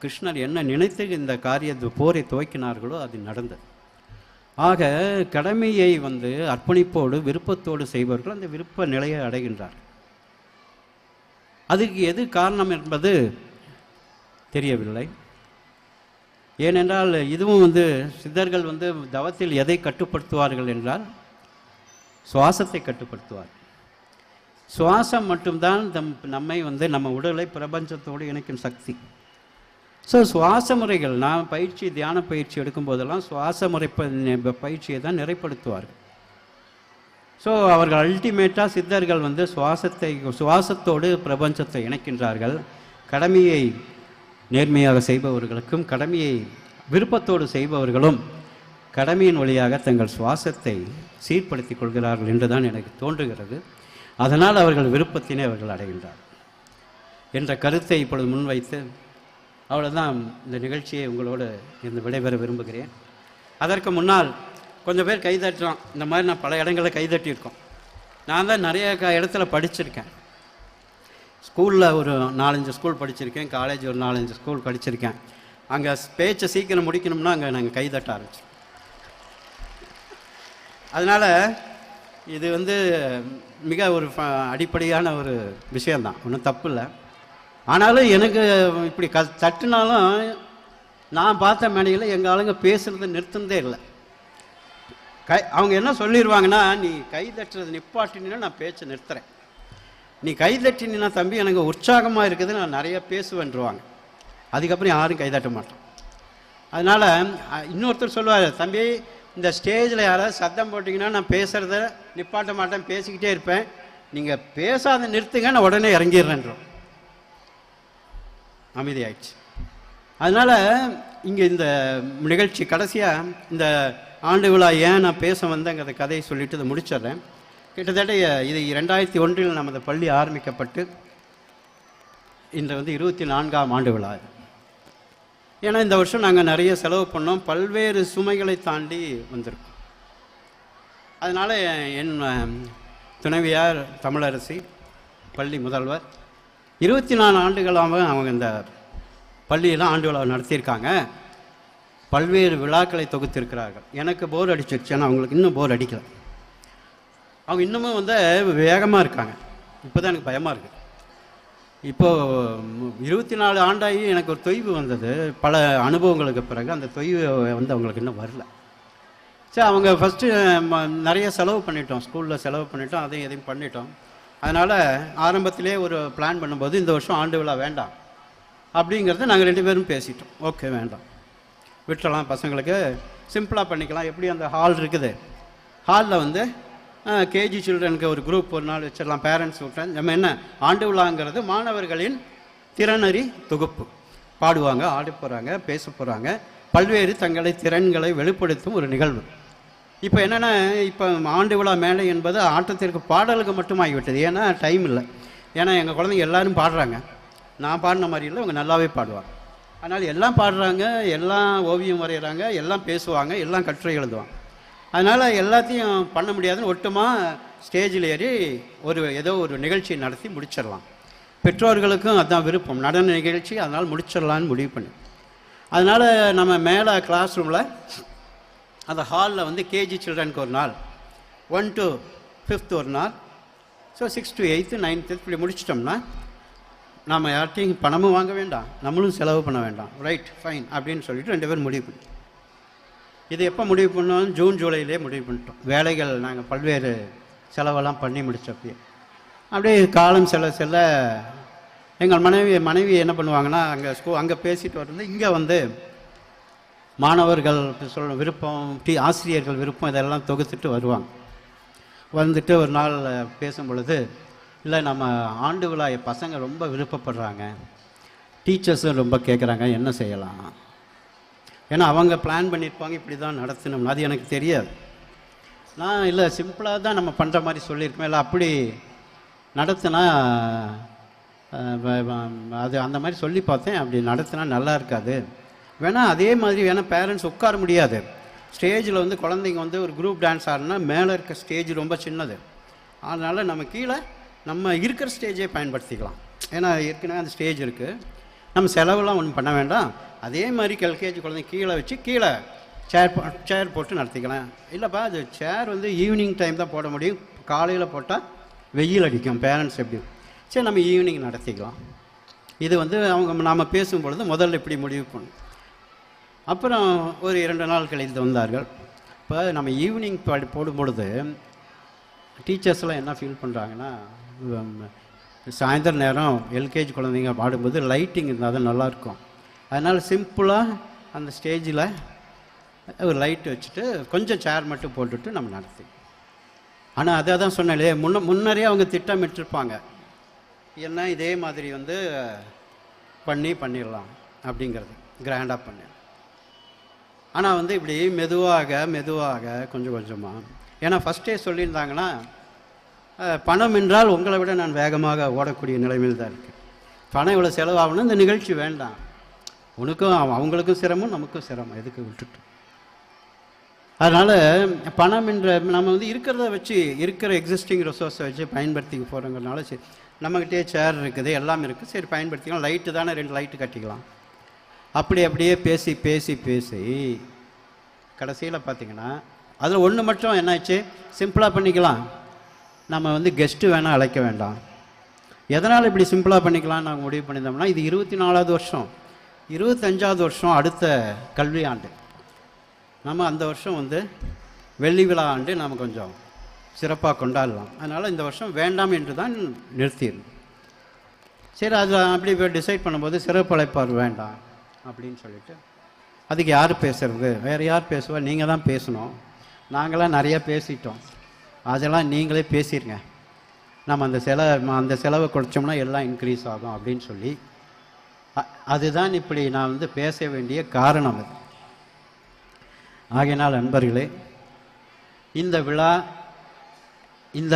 கிருஷ்ணர் என்ன நினைத்து இந்த போரை துவக்கினார்களோ அது நடந்தது. ஆக கடமையை அர்ப்பணிப்போடு விருப்பத்தோடு செய்பவர்கள் அந்த விருப்ப நிலையை அடைகின்றார். அதுக்கு எது காரணம் என்பது தெரியவில்லை. ஏனென்றால் இதுவும் சித்தர்கள் தவத்தில் எதை கட்டுப்படுத்துவார்கள் என்றால் சுவாசத்தை கட்டுப்படுத்துவார். சுவாசம் மட்டும்தான் நம்மை நம்ம உடலை பிரபஞ்சத்தோடு இணைக்கும் சக்தி. ஸோ சுவாச முறைகள், நான் தியான பயிற்சி எடுக்கும் போதெல்லாம் சுவாச முறை பயிற்சியை தான் நிறைப்படுத்துவார்கள். ஸோ அவர்கள் அல்டிமேட்டாக சித்தர்கள் வந்து சுவாசத்தோடு பிரபஞ்சத்தை இணைக்கின்றார்கள். கடமையை நேர்மையாக செய்பவர்களுக்கும் கடமையை விருப்பத்தோடு செய்பவர்களும் கடமையின் வழியாக தங்கள் சுவாசத்தை சீர்படுத்திக் கொள்கிறார்கள் என்றுதான் எனக்கு தோன்றுகிறது. அதனால் அவர்கள் விருப்பத்தினை அவர்கள் அடைகின்றார் என்ற கருத்தை இப்பொழுது முன்வைத்து அவ்வளோதான் இந்த நிகழ்ச்சியை உங்களோடு இருந்து விடைபெற விரும்புகிறேன். அதற்கு முன்னால் கொஞ்சம் பேர் கைதட்டுறோம். இந்த மாதிரி நான் பல இடங்களில் கைதட்டியிருக்கோம். நான் தான் நிறைய இடத்துல படிச்சிருக்கேன். ஸ்கூலில் ஒரு 4-5 ஸ்கூல் படிச்சிருக்கேன், காலேஜ் ஒரு 4-5 ஸ்கூல் படிச்சிருக்கேன். அங்கே பேச்சை சீக்கிரம் முடிக்கணும்னா அங்கே நாங்கள் கைதட்ட ஆரம்பிச்சோம். அதனால் இது வந்து மிக ஒரு அடிப்படையான ஒரு விஷயந்தான், ஒன்றும் தப்பு இல்லை. ஆனாலும் எனக்கு இப்படி தட்டுனாலும் நான் பார்த்த மேடையில் எங்கள் ஆளுங்க பேசுகிறத நிறுத்துனதே இல்லை. அவங்க என்ன சொல்லிடுவாங்கன்னா, நீ கை தட்டுறது நிப்பாட்டினா நான் பேச்சை நிறுத்துறேன், நீ கை தட்டினா தம்பி எனக்கு உற்சாகமாக இருக்குது, நான் நிறைய பேசுவேன்ருவாங்க. அதுக்கப்புறம் யாரும் கைதட்ட மாட்டோம். அதனால் இன்னொருத்தர் சொல்லுவார், தம்பி இந்த ஸ்டேஜில் யாராவது சத்தம் போட்டிங்கன்னா நான் பேசுகிறத நிப்பாட்ட மாட்டேன், பேசிக்கிட்டே இருப்பேன், நீங்கள் பேசாத நிறுத்துங்க, நான் உடனே இறங்கிடுறேன்றோம். அமைதியாயிடுச்சு. அதனால் இங்கே இந்த நிகழ்ச்சி கடைசியாக இந்த ஆண்டு விழா ஏன் நான் பேச வந்தேங்கிற கதையை சொல்லிவிட்டு இதை முடிச்சிடுறேன். கிட்டத்தட்ட இது 2001 நமது பள்ளி ஆரம்பிக்கப்பட்டு இன்று வந்து 24ஆம் ஆண்டு விழா. ஏன்னா இந்த வருஷம் நாங்கள் நிறைய செலவு பண்ணோம், பல்வேறு சுமைகளை தாண்டி வந்திருக்கோம். அதனால் என் துணைவியார் தமிழரசி பள்ளி முதல்வர் 24 ஆண்டுகளாக அவங்க இந்த பள்ளியில் ஆண்டு விழா நடத்தியிருக்காங்க. பல்வேறு விழாக்களை தொகுத்திருக்கிறார்கள். எனக்கு போர் அடிச்சிருச்சு, ஆனால் அவங்களுக்கு இன்னும் போர் அடிக்கலை. அவங்க இன்னமும் வந்து வேகமாக இருக்காங்க. இப்போ தான் எனக்கு பயமாக இருக்குது. இப்போது 24 ஆண்டாகி எனக்கு ஒரு தொய்வு வந்தது. பல அனுபவங்களுக்கு பிறகு அந்த தொய்வு வந்து அவங்களுக்கு இன்னும் வரல. சரி, அவங்க ஃபஸ்ட்டு நிறைய செலவு பண்ணிட்டோம், ஸ்கூலில் செலவு பண்ணிட்டோம், அதையும் எதையும் பண்ணிட்டோம். அதனால் ஆரம்பத்திலே ஒரு பிளான் பண்ணும்போது இந்த வருஷம் ஆண்டு விழா வேண்டாம் அப்படிங்கிறத நாங்கள் 2 பேரும் பேசிட்டோம். ஓகே, வேண்டாம், விட்டுறலாம், பசங்களுக்கு சிம்பிளாக பண்ணிக்கலாம். எப்படி அந்த ஹால் இருக்குது, ஹாலில் வந்து கேஜி சில்ட்ரனுக்கு ஒரு குரூப் ஒரு நாள் வச்சிடலாம், பேரண்ட்ஸ் விட்டேன். நம்ம என்ன ஆண்டு விழாங்கிறது மாணவர்களின் திறனறி தொகுப்பு. பாடுவாங்க, ஆட போகிறாங்க, பேச போகிறாங்க, பல்வேறு தங்களை திறன்களை வெளிப்படுத்தும் ஒரு நிகழ்வு. இப்போ என்னென்னா, இப்போ ஆண்டு விழா மேடை என்பது ஆட்டத்திற்கு பாடலுக்கு மட்டும் ஆகிவிட்டது. ஏன்னா டைம் இல்லை. ஏன்னா எங்கள் குழந்தைங்க எல்லோரும் பாடுறாங்க, நான் பாடின மாதிரி இல்லை, அவங்க நல்லாவே பாடுவாங்க. அதனால் எல்லாம் பாடுறாங்க, எல்லாம் ஓவியம் வரைகிறாங்க, எல்லாம் பேசுவாங்க, எல்லாம் கட்டுரை எழுதுவாங்க. அதனால் எல்லாத்தையும் பண்ண முடியாதுன்னு ஒட்டுமாக ஸ்டேஜில் ஏறி ஏதோ ஒரு நிகழ்ச்சி நடத்தி முடிச்சிடலாம். பெற்றோர்களுக்கும் அதுதான் விருப்பம், நடன நிகழ்ச்சி, அதனால் முடிச்சிடலான்னு முடிவு பண்ணி. அதனால் நம்ம மேலே கிளாஸ் ரூமில் அந்த ஹாலில் வந்து கேஜி சில்ட்ரனுக்கு ஒரு நாள், 1 to 5th ஒரு நாள், ஸோ 6 to 8th 9th இப்படி முடிச்சிட்டோம்னா நம்ம யார்ட்டையும் பணமும் வாங்க வேண்டாம், நம்மளும் செலவு பண்ண வேண்டாம், ரைட் ஃபைன் அப்படின்னு சொல்லிட்டு 2 பேரும் முடிவு பண்ணி. இது எப்போ முடிவு பண்ணோம்? ஜூன் ஜூலையிலே முடிவு பண்ணிட்டோம். வேலைகள் நாங்கள் பல்வேறு செலவெல்லாம் பண்ணி முடித்தப்பயே அப்படியே காலம் செல்ல எங்கள் மனைவி என்ன பண்ணுவாங்கன்னா, அங்கே பேசிட்டு வருது, இங்கே வந்து மாணவர்கள் சொல்ல விருப்பம், ஆசிரியர்கள் விருப்பம் இதெல்லாம் தொகுத்துட்டு வருவாங்க. வந்துட்டு ஒரு நாள் பேசும் பொழுது, இல்லை நம்ம ஆண்டு விழா பசங்க ரொம்ப விருப்பப்படுறாங்க, டீச்சர்ஸும் ரொம்ப கேட்குறாங்க, என்ன செய்யலாம்? ஏன்னா அவங்க பிளான் பண்ணியிருப்பாங்க இப்படி தான் நடத்தணும்னு, அது எனக்கு தெரியாது. நான் இல்லை சிம்பிளாக தான் நம்ம பண்ணுற மாதிரி சொல்லியிருக்கோம், இல்லை அப்படி நடத்தினா அது அந்த மாதிரி சொல்லி பார்த்தேன், அப்படி நடத்தினா நல்லா இருக்காது, வேணால் அதே மாதிரி வேணால் பேரண்ட்ஸ் உட்கார முடியாது. ஸ்டேஜில் வந்து குழந்தைங்க வந்து ஒரு குரூப் டான்ஸ் ஆடுனா மேலே இருக்க ஸ்டேஜ் ரொம்ப சின்னது, அதனால் நம்ம கீழே நம்ம இருக்கிற ஸ்டேஜே பயன்படுத்திக்கலாம். ஏன்னா ஏற்கனவே அந்த ஸ்டேஜ் இருக்குது, நம்ம செலவெல்லாம் ஒன்றும் பண்ண வேண்டாம். அதே மாதிரி எல்கேஜி குழந்தைங்க கீழே வச்சு கீழே சேர் போட்டு நடத்திக்கலாம். இல்லைப்பா, அது சேர் வந்து ஈவினிங் டைம் தான் போட முடியும், காலையில் போட்டால் வெயில் அடிக்கும், பேரண்ட்ஸ் எப்படி, சரி நம்ம ஈவினிங் நடத்திக்கலாம். இது வந்து நாம் பேசும்பொழுது முதல்ல இப்படி முடிவு பண்ணும். அப்புறம் ஒரு 2 நாள் கழித்து வந்தார்கள். இப்போ நம்ம ஈவினிங் போடும்பொழுது டீச்சர்ஸ்லாம் என்ன ஃபீல் பண்ணுறாங்கன்னா, சாயந்தர நேரம் எல்கேஜி குழந்தைங்க பாடும்போது லைட்டிங் இருந்தால் தான் நல்லாயிருக்கும், அதனால் சிம்பிளாக அந்த ஸ்டேஜில் ஒரு லைட் வச்சுட்டு கொஞ்சம் சேர் மட்டும் போட்டுட்டு நம்ம நடத்தி ஆனால் அதை தான் சொன்னாலே முன்னரே அவங்க திட்டமிட்டிருப்பாங்க, என்ன இதே மாதிரி வந்து பண்ணிடலாம் அப்படிங்கிறது, கிராண்டாக பண்ணி. ஆனால் வந்து இப்படி மெதுவாக கொஞ்சம் கொஞ்சமாக, ஏன்னா ஃபஸ்ட்டே சொல்லியிருந்தாங்கன்னா பணம் என்றால் உங்களை விட நான் வேகமாக ஓடக்கூடிய நிலைமையில் தான் இருக்குது, பணம் இவ்வளோ செலவாகணும், இந்த நிகழ்ச்சி வேண்டாம், உனக்கும் அவங்களுக்கும் சிரமம் நமக்கும் சிரமம், எதுக்கு விட்டுட்டு. அதனால் பணம் என்ற நம்ம வந்து இருக்கிறத வச்சு, இருக்கிற எக்ஸிஸ்டிங் ரிசோர்ஸை வச்சு பயன்படுத்திக்க போகிறோங்கிறனால சரி, நம்மக்கிட்டே சேர் இருக்குது, எல்லாம் இருக்குது, சரி பயன்படுத்திக்கலாம், லைட்டு தானே 2 லைட்டு கட்டிக்கலாம், அப்படியே பேசி கடைசியில் பார்த்திங்கன்னா அதில் ஒன்று மட்டும் என்னாச்சு, சிம்பிளாக பண்ணிக்கலாம், நம்ம வந்து கெஸ்ட்டு வேணால் அழைக்க வேண்டாம். எதனால் இப்படி சிம்பிளாக பண்ணிக்கலாம்னு நாங்கள் முடிவு பண்ணியிருந்தோம்னா, இது 24வது வருஷம், 25வது வருஷம் அடுத்த கல்வி ஆண்டு, நம்ம அந்த வருஷம் வந்து வெள்ளி விழா ஆண்டு நாம் கொஞ்சம் சிறப்பாக கொண்டாடலாம், அதனால் இந்த வருஷம் வேண்டாம் என்று தான் நிறுத்திடும். சரி, அது அப்படி டிசைட் பண்ணும்போது சிறப்பு அழைப்பார் வேண்டாம் அப்படின்னு சொல்லிட்டு, அதுக்கு யார் பேசுறது, வேறு யார் பேசுவா, நீங்கள் தான் பேசணும், நாங்களாம் நிறையா பேசிட்டோம், அதெல்லாம் நீங்களே பேசிடுங்க, நம்ம அந்த செலவை குறைச்சோம்னா எல்லாம் இன்க்ரீஸ் ஆகும் அப்படின்னு சொல்லி, அதுதான் இப்படி நான் வந்து பேச வேண்டிய காரணம் அது. ஆகையினால் நண்பர்களே, இந்த விழா, இந்த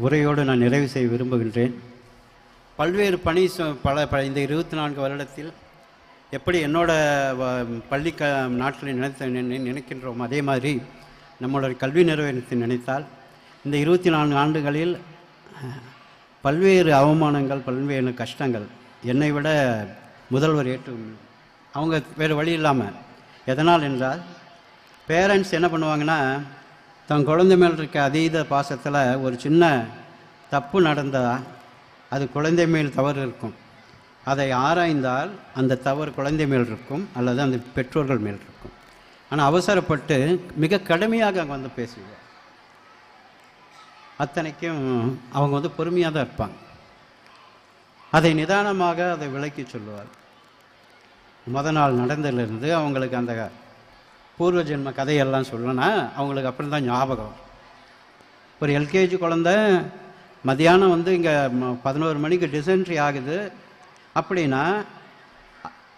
உரையோடு நான் நிறைவு செய்ய விரும்புகின்றேன். பல்வேறு இந்த 24 வருடத்தில் எப்படி என்னோட பள்ளி நாட்டில் நினைக்கின்றோம், அதே மாதிரி நம்மளோட கல்வி நிறுவனத்தை நினைத்தால் இந்த 24 ஆண்டுகளில் பல்வேறு அவமானங்கள், பல்வேறு கஷ்டங்கள், என்னை விட முதல்வர் அவங்க வேறு வழி இல்லாமல், எதனால் என்றால் பேரண்ட்ஸ் என்ன பண்ணுவாங்கன்னா, தன் குழந்தை மேல் இருக்க அதீத பாசத்தில் ஒரு சின்ன தப்பு நடந்தால் அது குழந்தை மேல் தவறு இருக்கும், அதை ஆராய்ந்தால் அந்த தவறு குழந்தை மேல் இருக்கும் அல்லது அந்த பெற்றோர்கள் மேல் இருக்கும். ஆனால் அவசரப்பட்டு மிக கடுமையாக அங்கே வந்து பேசுவார். அத்தனைக்கும் அவங்க வந்து பொறுமையாக தான் இருப்பாங்க, அதை நிதானமாக அதை விளக்கி சொல்லுவார். நாள் நடந்ததுலேருந்து அவங்களுக்கு அந்த பூர்வ ஜென்ம கதையெல்லாம் சொல்லணும்னா அவங்களுக்கு அப்புறம் தான் ஞாபகம். ஒரு எல்கேஜி குழந்தை மதியானம் வந்து இங்கே 11 மணிக்கு டிசென்ட்ரி ஆகுது அப்படின்னா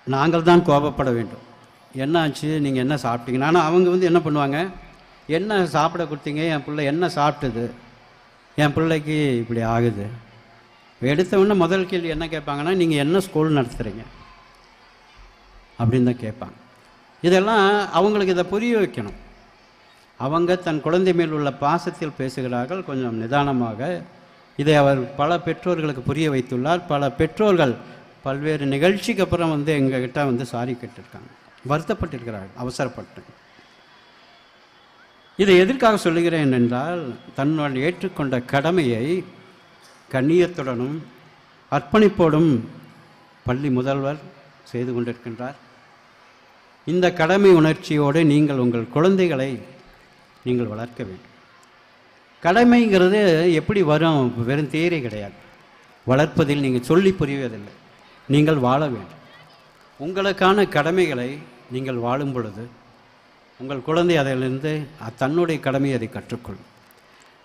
நாங்கள் தான் கோபப்பட வேண்டும், என்னாச்சு, நீங்கள் என்ன சாப்பிட்டீங்கன்னா. ஆனால் அவங்க வந்து என்ன பண்ணுவாங்க, என்ன சாப்பிட கொடுத்தீங்க, என் பிள்ளை என்ன சாப்பிட்டது, என் பிள்ளைக்கு இப்படி ஆகுது. எடுத்தவுடனே முதல் கேள்வி என்ன கேட்பாங்கன்னா, நீங்கள் என்ன ஸ்கூல் நடத்துகிறீங்க அப்படின்னு தான் கேட்பாங்க. இதெல்லாம் அவங்களுக்கு இதை புரிய வைக்கணும். அவங்க தன் குழந்தை மேல் உள்ள பாசத்தில் பேசுகிறார்கள், கொஞ்சம் நிதானமாக. இதை அவர் பல பெற்றோர்களுக்கு புரிய வைத்துள்ளார். பல பெற்றோர்கள் பல்வேறு நிகழ்ச்சிக்கு அப்புறம் வந்து எங்ககிட்ட வந்து சாரி கேட்டிருக்காங்க, வருத்தப்பட்டிருக்கிறார்கள் அவசரப்பட்டு. இதை எதற்காக சொல்லுகிறேன் என்றால், தன்னுடன் ஏற்றுக்கொண்ட கடமையை கண்ணியத்துடனும் அர்ப்பணிப்போடும் பள்ளி முதல்வர் செய்து கொண்டிருக்கின்றார். இந்த கடமை உணர்ச்சியோடு நீங்கள் உங்கள் குழந்தைகளை நீங்கள் வளர்க்க வேண்டும். கடமைங்கிறது எப்படி வரும், வெறும் தேரி கிடையாது, வளர்ப்பதில் நீங்கள் சொல்லி புரிவதில்லை, நீங்கள் வாழ வேண்டும். உங்களுக்கான கடமைகளை நீங்கள் வாழும் பொழுது உங்கள் குழந்தை அதிலிருந்து தன்னுடைய கடமையை அதை கற்றுக்கொள்ளும்.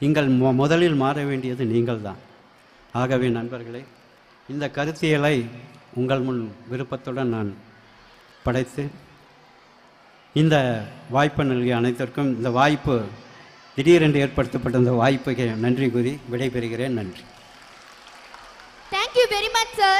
நீங்கள் முதலில் மாற வேண்டியது நீங்கள் தான். ஆகவே நண்பர்களே, இந்த கருத்தியலை உங்கள் முன் விருப்பத்துடன் நான் படைத்து இந்த வாய்ப்பை நல்கிய அனைத்திற்கும், இந்த வாய்ப்பு திடீரென்று ஏற்படுத்தப்பட்ட இந்த வாய்ப்புக்கு நன்றி கூறி விடைபெறுகிறேன். நன்றி. Thank you very much, sir.